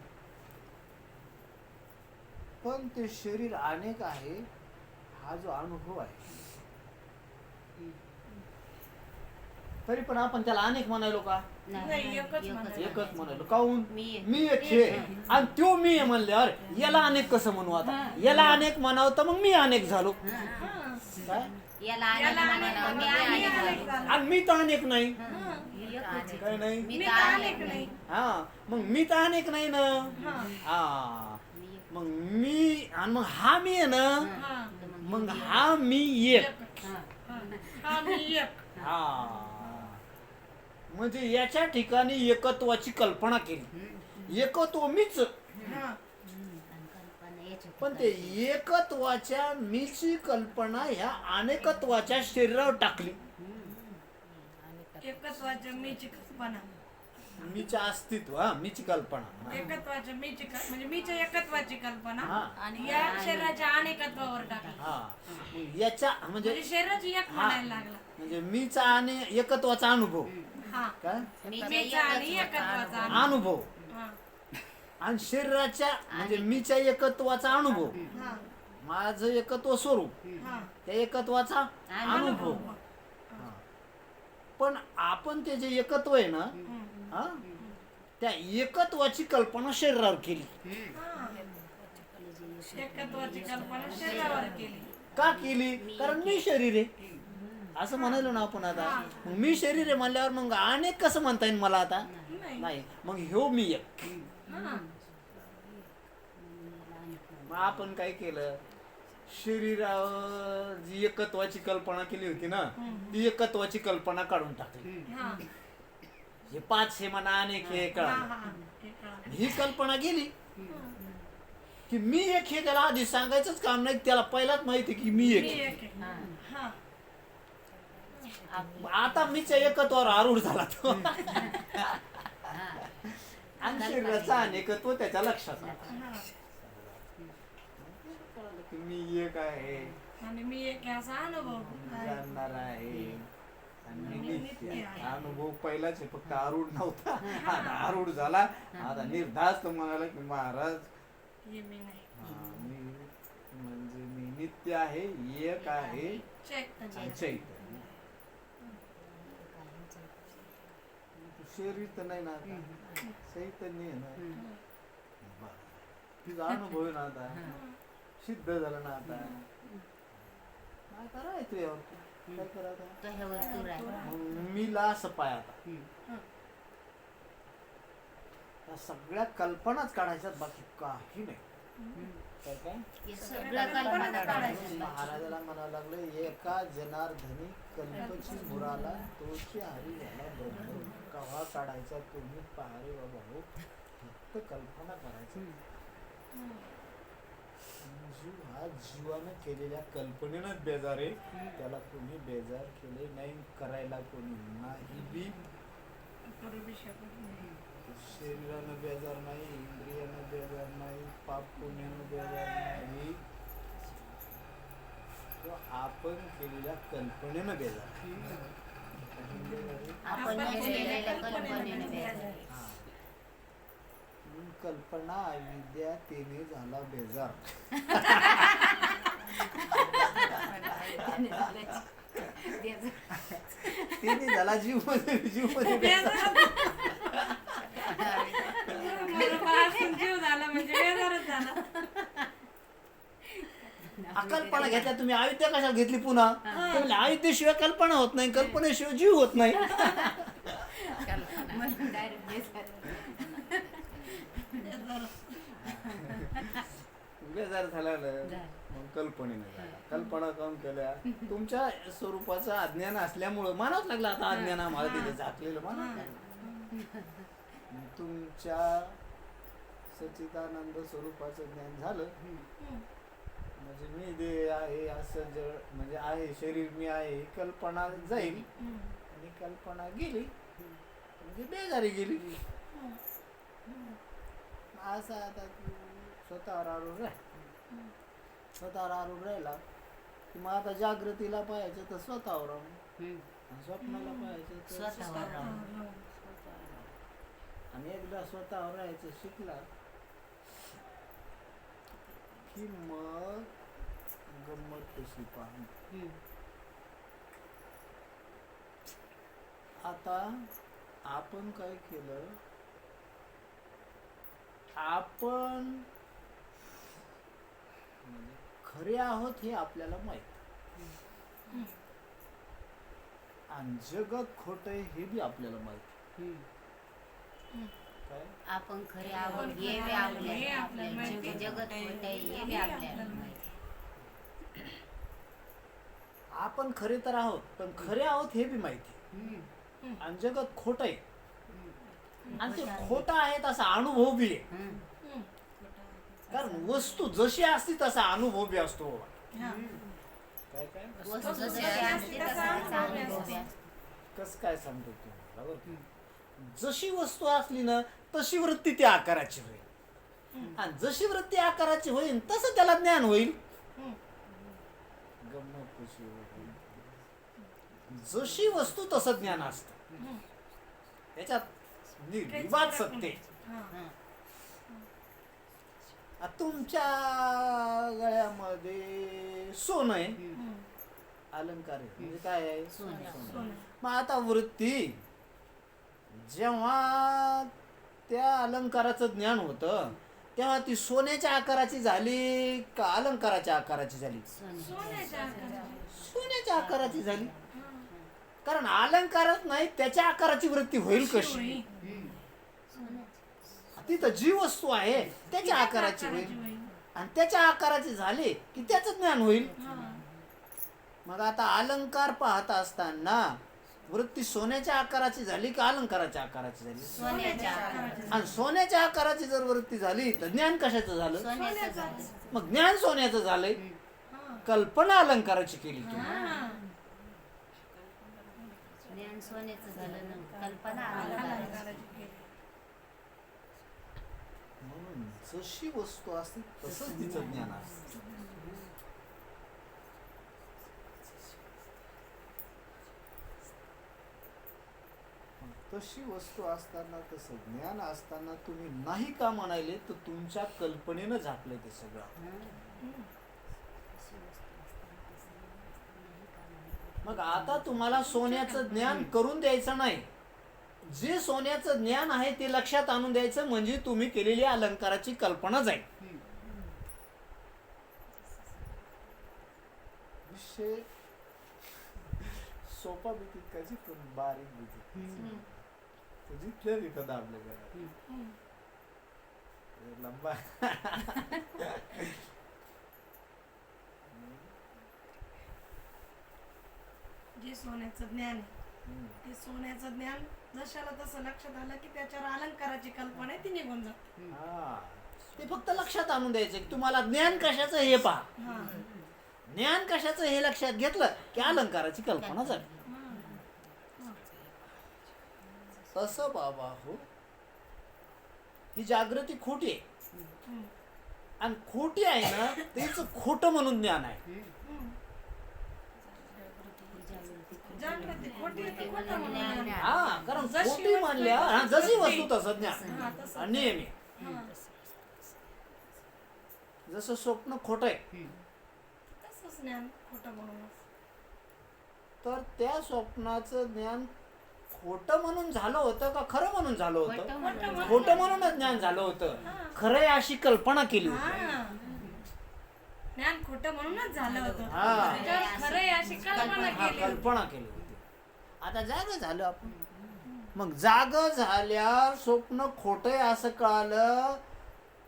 पण ते शरीर अनेक आहे हा जो अनुभव आहे तरी पण आपण त्याला अनेक म्हणायलो का? नाही, एकच म्हणायचं. एकच म्हणायलो. काहून? मी मी एक हे आणि तो मी आहे म्हणल्यावर याला अनेक कसं म्हणू आता? याला अनेक म्हणावं तर मग मी अनेक झालो काय? याला अनेक म्हणाला, मी अनेक झालो. आणि मी तर अनेक नाही एकच आहे. काय नाही मी मी तर तर अनेक अनेक नाही. हा मग मी तर अनेक नाही ना हा. हा मी एक. मग मी आणि मग हा मी आहे ना हा. मग हा मी एक हा. हा मी एक. हा म्हणजे याच्या ठिकाणी एकत्वाची कल्पना केली. हम्म. एकत्व मीच हा. आणि कल्पना याच्या पण ते एकत्वाच्या मीची कल्पना ह्या अनेकत्वाच्या शरीरावर टाकली. एकत्वाच्या मीची कल्पना. मीचं अस्तित्व हा मीची कल्पना एकत्वाच्या मीची म्हणजे मीच्या एकत्वाची कल्पना हा. आणि या शरीराच्या अनेकत्वावर टाकली. हा मग याच्या म्हणजे म्हणजे शरीराची एक म्हणायला लागला. म्हणजे मीचा आणि एकत्वाचा अनुभव हा. काय मीचा आणि एकत्वाचा अनुभव. अनुभव हा. आणि शरीराच्या म्हणजे मीच्या एकत्वाचा अनुभव हा. माझं एकत्व स्वरूप हा. त्या एकत्वाचा अनुभव अनुभव. हा. पण आपण ते जे एकत्व आहे ना हम्म. हा त्या एकत्वाची कल्पना शरीरावर केली. हा. एकत्वाची कल्पना शरीरावर केली. का केली? कारण मी शरीर आहे असं म्हणालो ना आपण आता. मग मी शरीर आहे म्हणल्यावर मग अनेक कसं म्हणता येईल मला आता? नाही. नाही मग ह्यो मी एक. हा. मग आपण काय केलं शरीरावर जी एकत्वाची कल्पना केली होती ना ती एकत्वाची कल्पना काढून टाकली. हा. हे 5 हे म्हणा अनेक हे हा. कळा हा. हे कळालं. ही कल्पना गेली की मी एक हे त्याला आधी सांगायचंच काम नाही. त्याला पहिलाच माहिती की मी मी एक एक आहे. हा. आता मीच्या एकत्वावर आरूढ झाला तो आणि शरीराचा अनेकत्व त्याच्या लक्षात आला. हा. कळालं की मी एक आहे आणि मी एक आहे असा अनुभव आहे. जाणणार आहे आणि मी आणि नित्य नित्य आहे. आहे. अनुभव पहिलाच आहे फक्त आरूढ नव्हता आता आरूढ झाला. आता निर्धास्त म्हणाला की महाराज हे मी नाही. मी म्हणजे मी नित्य आहे एक आहे चैतन्य. आणि चैतन्य. शरीर तर नाही ना आता चैतन्य आहे ना. बरं. तुझा अनुभव आहे ना आता सिद्ध झाला ना आता काय करायचं यावर काय करायचं तो ह्यावर तू राह. मग मीला असं पाय आता या सगळ्या कल्पनाच काढायच्यात बाकी काही नाही. काय काय हे सगळं कल्पना काढायची. महाराजाला म्हणावं लागलं एका जनार्दनी कल्पची मुराला तोची हरी झाला बरोबर कव्हा काढायचा तुम्ही पहारे बाबा हो फक्त कल्पना करायचं. जीव हा जीवानं केलेल्या कल्पनेनंच बेजार आहे. त्याला कोणी बेजार केले नाही करायला कोणी नाही बी. करू बी शकत नाही. शरीरानं बेजार नाही इंद्रियानं बेजार नाही पाप पुण्यानं बेजार नाही तो आपण केलेल्या कल्पनेनं बेजार. आपण केलेल्या कल्पनेनं बेजार. हा. म्हणून कल्पना अविद्या तिने झाला बेजार. तिने झाला जीव मध्ये मला पासून जीव झाला म्हणजे बेजारच झाला. कल्पना घेतल्या तुम्ही अविद्या कशाला घेतली पुन्हा? ते म्हणले, अविद्येशिवाय कल्पना होत नाही कल्पनेशिवाय जीव होत नाही. बेजार झाला मग कल्पनेनं झाला. कल्पना काऊन केल्या तुमच्या स्वरूपाचं अज्ञान असल्यामुळं मानावंच लागलं. आता अज्ञान आम्हाला तिथे झाकलेलं मानावं लागलं. तुमच्या सच्चिदानंद स्वरूपाचं ज्ञान झालं म्हणजे मी देह आहे असं जळ म्हणजे आहे शरीर मी आहे ही कल्पना जाईल आणि कल्पना गेली म्हणजे बेजारी गेली. असं आता तू स्वतःवर आरूढ राह. स्वतःवर आरूढ राहिला की मग आता जागृतीला पाहायचं तर स्वतःवर राहून आणि स्वप्नाला पाहायचं तर स्वतःवर राहून. स्वतःवर राहून. आणि एकदा स्वतःवर राहायचं शिकला की मग गंमत कशी पाहणं. आता आपण काय केलं, आपण म्हणजे खरे आहोत हे आपल्याला माहित, आणि जगत खोट आहे हे बी आपल्याला माहित. काय आपण खरे आहोत हे बी आपल्याला माहिती, जगत खोट आहे हे बी आपल्याला माहिती. आपण खरे तर आहोत पण खरे आहोत हे बी माहिती, आणि जगत खोट आहे आणि ते खोटं आहे तसा अनुभव बी आहे. कारण वस्तू जशी असती तसा अनुभव बी असतो. काय काय वस्तू जशी असते तसा अनुभव बी असतो. कस काय सांगतो तुम्हाला, जशी वस्तू असली ना तशी वृत्ती त्या आकाराची होईल, आणि जशी वृत्ती आकाराची होईल तसं त्याला ज्ञान होईल. गंमत कशी होईल, जशी वस्तू तसं ज्ञान असतं, त्याच्यात निर्विवाद सत्य. तुमच्या गळ्यामध्ये सोनं आहे, अलंकार आहे, म्हणजे काय आहे, सोनं. मग आता वृत्ती जेव्हा त्या अलंकाराचं ज्ञान होतं तेव्हा ती सोन्याच्या आकाराची झाली का अलंकाराच्या आकाराची झाली? सोन्याच्या आकाराची झाली. कारण अलंकारच नाही त्याच्या आकाराची वृत्ती होईल कशी? तिथं जी वस्तू आहे त्याच्या आकाराची होईल, आणि त्याच्या आकाराची झाली की त्याचं ज्ञान होईल. मग आता अलंकार पाहत असताना वृत्ती सोन्याच्या आकाराची झाली का अलंकाराच्या आकाराची झाली? सोन्याच्या. आणि सोन्याच्या आकाराची जर वृत्ती झाली तर ज्ञान कशाचं झालं? सोन्याचं झालं. मग ज्ञान सोन्याचं झालंय, कल्पना अलंकाराची केली तुम्ही. ज्ञान सोन्याचं झालं ना, कल्पना अलंकाराची. म्हणून जशी वस्तू असते तसंच तिचं ज्ञान असतं. तशी वस्तू असताना तसं ज्ञान असताना तुम्ही नाही का म्हणाले तर तुमच्या कल्पनेनं झाकलंय ते सगळं. मग आता तुम्हाला सोन्याचं ज्ञान करून द्यायचं नाही, जे सोन्याचं ज्ञान आहे ते लक्षात आणून द्यायचं, म्हणजे तुम्ही केलेली अलंकाराची कल्पना जाईल. विषय सोपा भीती कशी पण बारीक भीती जिथल्या तिथं दाबलं गेलं लंबा. जे सोन्याचं ज्ञान आहे ते सोन्याचं ज्ञान जशाला तसं लक्षात आलं की त्याच्यावर अलंकाराची कल्पना आहे ती निघून जाते. ते फक्त लक्षात आणून द्यायचं की तुम्हाला ज्ञान कशाचं हे पहा, ज्ञान कशाचं हे लक्षात घेतलं की अलंकाराची कल्पना झाली. तसं बाबा हो, ही जागृती खोटी आहे, आणि खोटी आहे ना तिचं खोटं म्हणून ज्ञान आहे. जागृती खोटी आहे ते खोटं म्हणून. हा, कारण खोटी म्हणल्या जशी वस्तू तसं ज्ञान नेहमी. जसं स्वप्न खोट आहे तसंच ज्ञान खोटं म्हणून. तर त्या स्वप्नाचं ज्ञान खोटं म्हणून झालं होतं का खरं म्हणून झालं होतं? खोटं म्हणूनच ज्ञान झालं होतं, खरं आहे अशी कल्पना केली होती. ज्ञान खोटं म्हणूनच झालं होतं, हा, खरं आहे अशी कल्पना केली होती. आता जाग झालं आपण, मग जाग झाल्यावर स्वप्न खोट आहे असं कळालं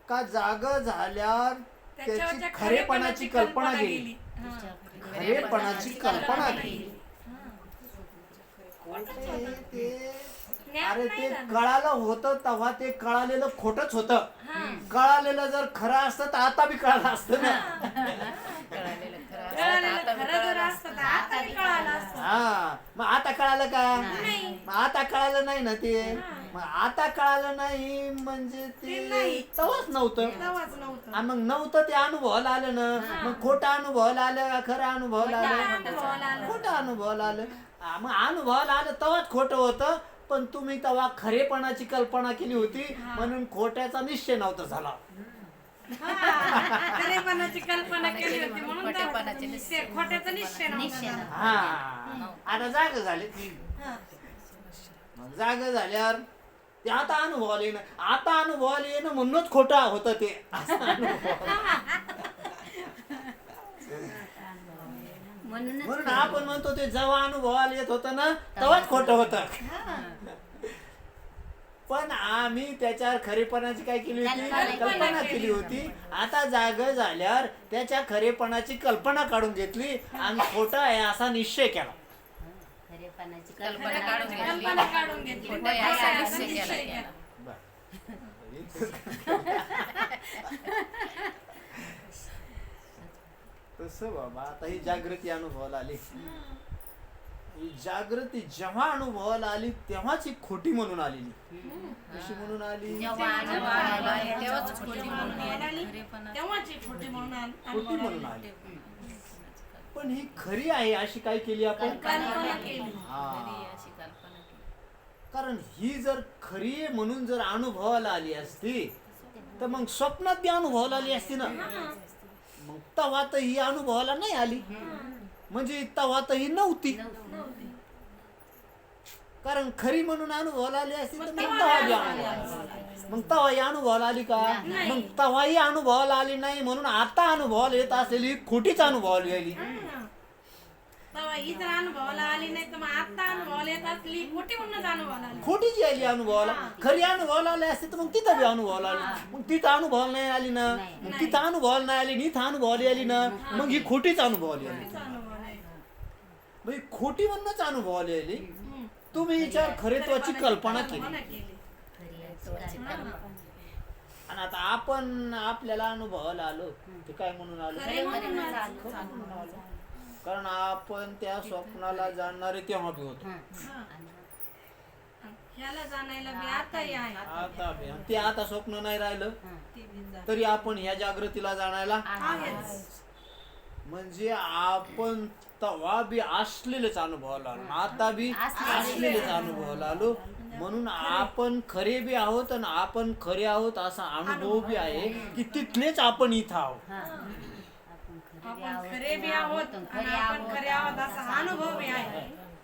का जाग झाल्यावर त्याची खरेपणाची कल्पना गेली? खरेपणाची कल्पना गेली. अरे ते कळालं होतं तेव्हा ते कळालेलं खोटच होतं. कळालेलं जर खरं असतं तर आता बी कळालं असतं ना. हा, मग आता कळालं का? मग आता कळालं नाही ना ते. मग आता कळालं नाही म्हणजे ते तेव्हाच नव्हतं. मग नव्हतं ते अनुभवाला आलं ना. मग खोटं अनुभवाला आलं का खरं अनुभवाला आलं? खोटं अनुभवाला आलं. मग अनुभवाला आलं तेव्हाच खोटं होतं, पण तुम्ही तेव्हा खरेपणाची कल्पना केली होती म्हणून खोट्याचा निश्चय नव्हता झाला. खरेपणाची कल्पना केली होती म्हणून खोट्याचा निश्चय नव्हता. हा आता जाग झाले. मग जाग झाल्यावर ते आता अनुभवाला येणं, आता अनुभवाला येणं म्हणूनच खोटा होतं ते. म्हणून आपण म्हणतो ते जेव्हा अनुभवाला येत होतं ना तेव्हाच खोटं होतं. पण आम्ही त्याच्यावर खरेपणाची काय केली होती, कल्पना केली होती. आता जाग झाल्यावर त्याच्या खरेपणाची कल्पना काढून घेतली आणि खोटा आहे असा निश्चय केला. कल्पना काढून घेतली. खोटं आहे असा निश्चय केला. तसं बाबा आता ही जागृती अनुभवाला आली. ही जागृती जेव्हा अनुभवाला आली तेव्हाच ही खोटी म्हणून आलेली. कशी म्हणून आली, खोटी म्हणून आली. पण ही खरी आहे अशी काय केली आपण, कारण ही जर खरी आहे म्हणून जर अनुभवाला आली असती तर मग स्वप्नात ती अनुभवाला आली असती ना. मग तवा तर ही अनुभवाला नाही आली, म्हणजे तवा तर ही नव्हती. कारण खरी म्हणून अनुभवाला आली असती तर मग तवा बी अनुभवाला, मग तवा ही अनुभवाला आली का, मग तवा ही अनुभवाला आली नाही म्हणून आता अनुभवाला येत असलेली खोटीच अनुभवाला आली. ही जर अनुभवाला आली नाही तर मग आता अनुभवाला येत असली खोटी म्हणूनच अनुभवाला आली. खोटीची आली अनुभवाला. खरी अनुभवाला आली असते तर मग तिथं बी अनुभवाला आली. मग तिथं अनुभवाला नाही आली ना, मग तिथं अनुभवाला नाही आली, इथं अनुभवाला आली ना, मग ही खोटीच अनुभवाला आली. मग ही खोटी म्हणूनच अनुभवाला आली. तुम्ही हिच्यावर खरेत्वाची कल्पना केली. आणि आता आपण आपल्याला अनुभवाला आलो ते काय म्हणून आलो, कारण आपण त्या स्वप्नाला जाणणारे तेव्हा बी होतो. आता ते आता स्वप्न नाही राहिलं तरी आपण ह्या जागृतीला जाणायला, म्हणजे आपण तेव्हा बी असलेलेच अनुभवाला आलो, आता बी असलेलेच अनुभवाला आलो. म्हणून आपण खरे बी आहोत आणि आपण खरे आहोत असा अनुभव बी आहे की तिथलेच आपण इथं आहोत.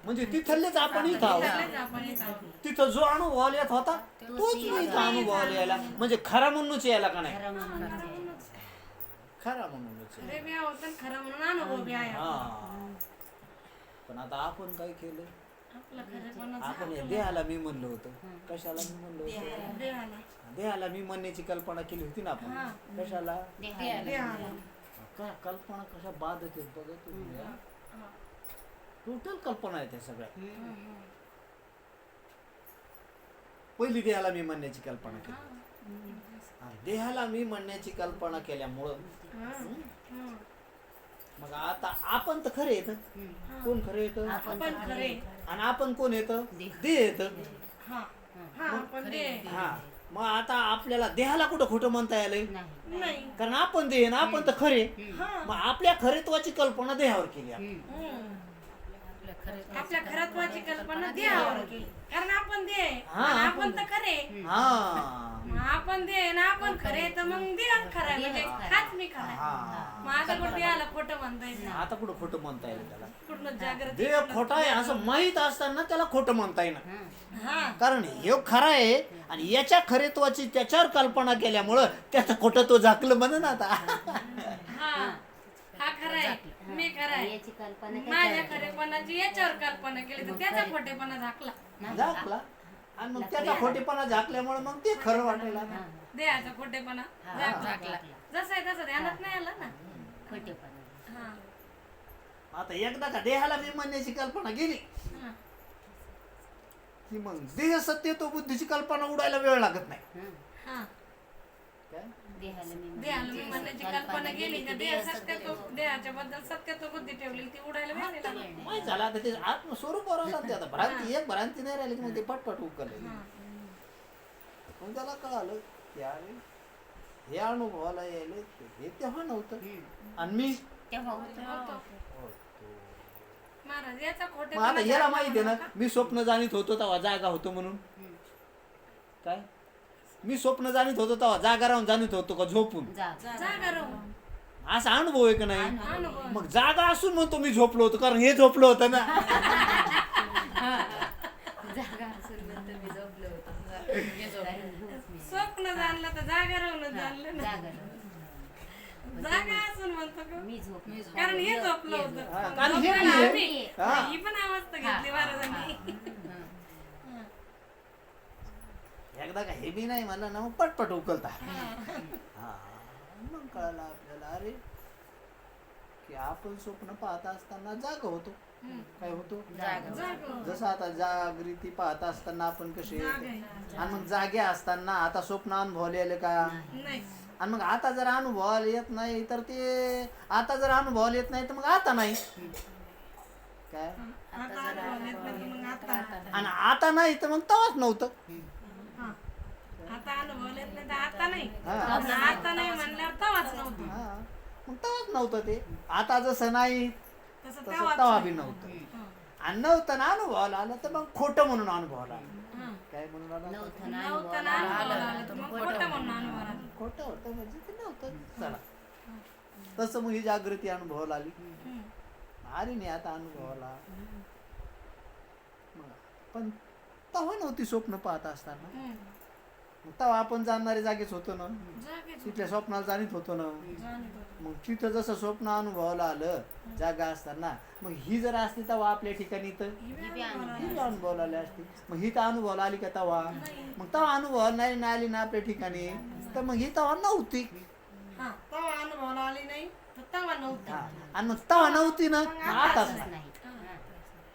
म्हणजे तिथलेच आपण इथं आहोत. तिथं जो अनुभव येत होता तोच इथं अनुभव यायला, म्हणजे खरा म्हणूनच यायला का नाही, खरा म्हणूनच. पण आता आपण काय केलं, आपण या देहाला मी म्हणलं होतं. कशाला मी म्हणलं होतं, देहाला मी म्हणण्याची कल्पना केली होती ना आपण. कशाला, काय कल्पना कशा बाधक आहेत बघा तुम्ही. टोटल कल्पना आहे त्या सगळ्या. पहिली देहाला मी म्हणण्याची कल्पना केली. देहाला मी म्हणण्याची कल्पना केल्यामुळं मग आता आपण तर खरे येत. कोण खरे येत, आणि आपण कोण येत, देह येत. हा, मग आता आपल्याला देहाला कुठं खोटं म्हणता येईल, कारण आपण देह ना, आपण तर खरे. मग आपल्या खरेत्वाची कल्पना देहावर केली. आपल्या खरत्वाची कल्पना देहावर केली, कारण आपण देह, आपण तर खरे. आपण देह ना आपण खरे, तर मग देह खरा, म्हणजे हाच मी खरा. मग आता कुठं देहाला खोटं म्हणता येईल, आता कुठं खोटं म्हणता येईल त्याला. कुठलं जागृती देह खोटा आहे असं माहित असताना त्याला खोटं म्हणता येईना, कारण हे खरं आहे आणि याच्या खरेत्वाची त्याच्यावर कल्पना केल्यामुळं त्याचं खोटं तो झाकलं म्हणून. आता हा खरा आहे, मी खरा आहे, माझ्या खरेपणाची याच्यावर कल्पना केली तर त्याचा खोटेपणा झाकला. आणि मग त्याचा खोटेपणा झाकल्यामुळे मग ते खरं वाटायला. देहाचा खोटेपणा झाकला, जसं आहे तसं ध्यानात नाही आला ना खोटेपणा. आता एकदा का देहाला मी म्हणण्याची कल्पना गेली की मग देह सत्य तो बुद्धीची कल्पना उडायला वेळ लागत नाही. देहाला मी म्हणण्याची कल्पना गेली का देह सत्यत्व, देहाच्या बद्दल सत्यत्व बुद्धी ठेवली ती उडायला वेळ लागत नाही. झालं आता ते आत्मस्वरूप राहिला. आता भ्रांती एक भ्रांती नाही राहिली मग ते पटपट उकलले. मग त्याला कळालं त्यावेळी हे अनुभवाला यायले हे तेव्हा नव्हतं आणि मी तेव्हा होतो. महाराज याचा खोटे मग आता याला माहिती आहे ना मी स्वप्न जाणीत होतो तेव्हा जागा होतो म्हणून. काय मी स्वप्न जाणीत होतो तेव्हा जागा राहून जाणीत होतो का झोपून? जागा राहू असा अनुभव आहे का नाही? अनुभव मग जागा असून म्हणतो मी झोपलो होतो कारण हे झोपलं होतं ना. जागा असून म्हणतो मी झोपलो होतो. स्वप्न जाणलं तर जागा राहून जाणलं ना. जागा जागा असून म्हणतो का मी झोपलो. कारण हे झोपलं होतं हा, कारण हे झोपायला आहे. आम्ही. हा. ही पण अवस्था घेतली महाराजांनी. एकदा का हे बी नाही म्हणलं ना मग पटपट उकलता. हा मग कळलं आपल्याला अरे की आपण स्वप्न पाहत असताना जागा होतो. काय होतो? जागा. जसं आता जागृती पाहत असताना आपण कसे जागा आहे. आणि मग जागे असताना आता स्वप्न अनुभवले आले का? नाही आणि मग आता जर अनुभवाला येत नाही तर ते आता जर अनुभवाला येत नाही तर मग आता नाही. काय आता अनुभव येत नाही तर मग आता आणि आता नाही तर मग तेव्हाच नव्हतं. हा. आता अनुभव येत नाही तर आता नाही हा. आता नाही म्हणल्यावर तेव्हाच नव्हतं हा मग तेव्हाच नव्हतं ते. आता जसं नाही तसं तसं तेव्हाच तेव्हा बी नव्हतं. आणि नव्हतं ना अनुभवाला आलं तर मग खोटं म्हणून अनुभवाला आलं. हा. काय म्हणून आलं? नव्हतं ना नव्हतं ना अनुभवाला आलं तर मग खोटं म्हणून अनुभवाला आलं. खोटं होतं म्हणजे ते नव्हतं. चला तसं मग ही जागृती अनुभवाला आली. आली नाही आता अनुभवाला. मग पण तेव्हा नव्हती स्वप्न पाहत असताना. मग तेव्हा आपण जाणणारे जागेच होतो ना. जागेच तिथल्या स्वप्नाला जाणीत होतो ना. जाणीव. मग तिथं जसं स्वप्न अनुभवाला आलं जागा असताना मग ही जर असती तेव्हा आपल्या ठिकाणी तर ही बी ही बी अनुभवाला ही आली. बी अनुभवाला आली असती. मग ही तर अनुभवाला आली का तेव्हा? मग तेव्हा अनुभवाला नाही ना आली ना आपल्या ठिकाणी तर मग ही तेव्हा नव्हती. हा, तेव्हा अनुभवाला आली नाही तर तेव्हा नव्हती. हा. आणि मग तेव्हा नव्हती ना मग आताच नाही. नाही.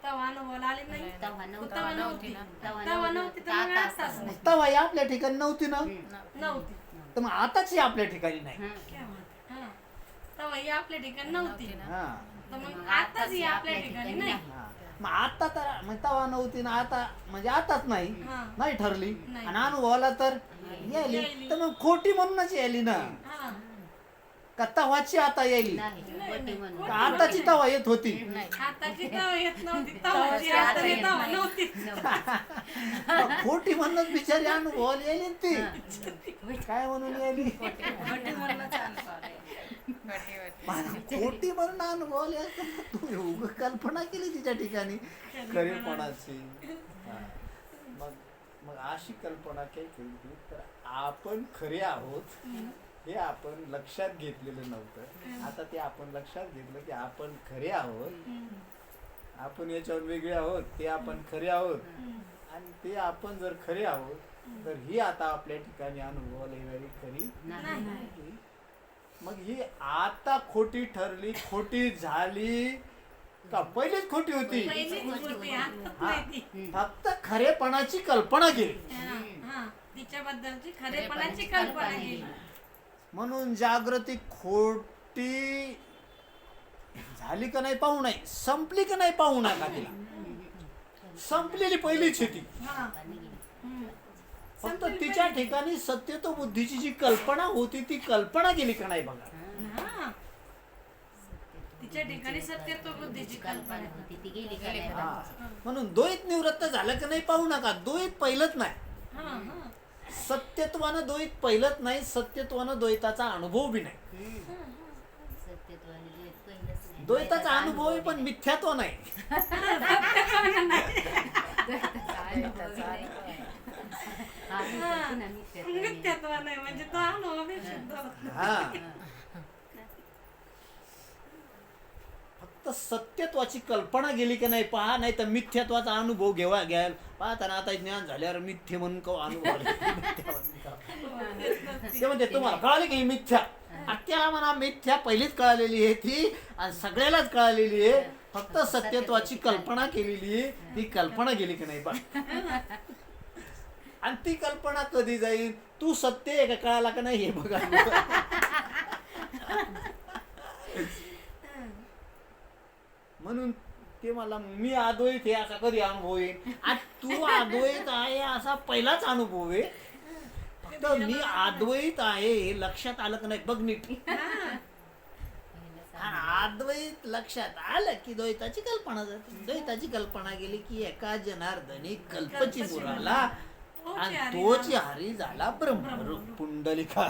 तेव्हा अनुभवाला आली नाही तेव्हा तेव्हा नव्हती तेव्हा तेव्हा नव्हती तर मग आता आताच नाही. मग तेव्हा ही आपल्या ठिकाणी नव्हती ना नव्हती तर मग आताच ही आपल्या ठिकाणी नाही. काय म्हणते? हा. तेव्हा ही आपल्या ठिकाणी नव्हती हा तर मग आताच ही आपल्या ठिकाणी नाही. हा. मग आता तर मग तेव्हा नव्हती ना आता म्हणजे आताच नाही हा. नाही ठरली. नाही. आणि अनुभवाला तर यायली यायली. तर मग खोटी म्हणूनच यायली ना. हा. का तव्हाची आता यायली नाही खोटी म्हणून. का आताची तवा येत होती. आताची तेव्हा येत नव्हती तेव्हाची आता येत तेव्हा नव्हती. मग खोटी म्हणूनच बिचारी अनुभवाला यायली ना ती. काय म्हणून यायली? खोटी म्हणून अनुभवाला यायचं. तू उग कल्पना केली तिच्या ठिकाणी खरेपणाची. हा. मग अशी कल्पना काय केली तर आपण खरे आहोत हे आपण लक्षात घेतलेलं नव्हतं. आता ते आपण लक्षात घेतलं की आपण खरे आहोत. आपण याच्यावर वेगळे आहोत ते आपण खरे आहोत. आणि ते आपण जर खरे आहोत तर ही आता आपल्या ठिकाणी अनुभवाला येणारी खरी नाही. मग ही आता खोटी ठरली खोटी झाली का पहिलीच खोटी होती? पहिलीच होती, आताच हा. नाही ती. फक्त खरेपणाची कल्पना केली हा, हा. तिच्याबद्दलची खरेपणाची कल्पना केली. म्हणून जागृती खोटी झाली का नाही पाहू नाही संपली का नाही पाहू नका. तिला संपलेली पहिलीच होती. हा. फक्त तिच्या ठिकाणी सत्यत्व बुद्धीची जी कल्पना होती ती कल्पना गेली का नाही बघा. हा. तिच्या ठिकाणी सत्यत्व बुद्धीची कल्पना होती ती गेली का नाही? हा. म्हणून द्वैत निवृत्त झालं का नाही पाहू नका. द्वैत पहिलंच नाही. हा, हा. सत्यत्वानं द्वैत पहिलंच नाही. सत्यत्वानं द्वैताचा अनुभव बी नाही. सत्यत्वाने द्वैत पहिलंच नाही. द्वैताचा अनुभव आहे पण मिथ्यात्व नाही. नित्यत्व नाही म्हणजे तो अनुभव बी शुद्ध होत नाही. हा. फक्त सत्यत्वाची कल्पना गेली की नाही पहा नाही तर मिथ्यात्वाचा अनुभव घ्यायला पाहताना आता ज्ञान झाल्यावर मिथ्य म्हणून अनुभव ते म्हणते तुम्हाला कळाली की ही मिथ्या. त्याला म्हणा मिथ्या पहिलीच कळालेली आहे ती आणि सगळ्यालाच कळालेली आहे. फक्त सत्यत्वाची कल्पना केलेली आहे ती कल्पना गेली की नाही पहा. आणि ती कल्पना कधी जाईल तू सत्य आहे का कळाला का नाही हे बघा. म्हणून ते मला मी अद्वैत आहे असा कधी अनुभव येईल. आज तू अद्वैत आहे असा पहिलाच अनुभव आहे. फक्त मी अद्वैत आहे हे लक्षात आलं का नाही बघ नीट. आणि अद्वैत लक्षात आलं की द्वैताची कल्पना जाते. द्वैताची कल्पना गेली की एका जनार्दनी कल्पची मुराला आणि तोच हरी झाला ब्रह्मरूप पुंडलिका.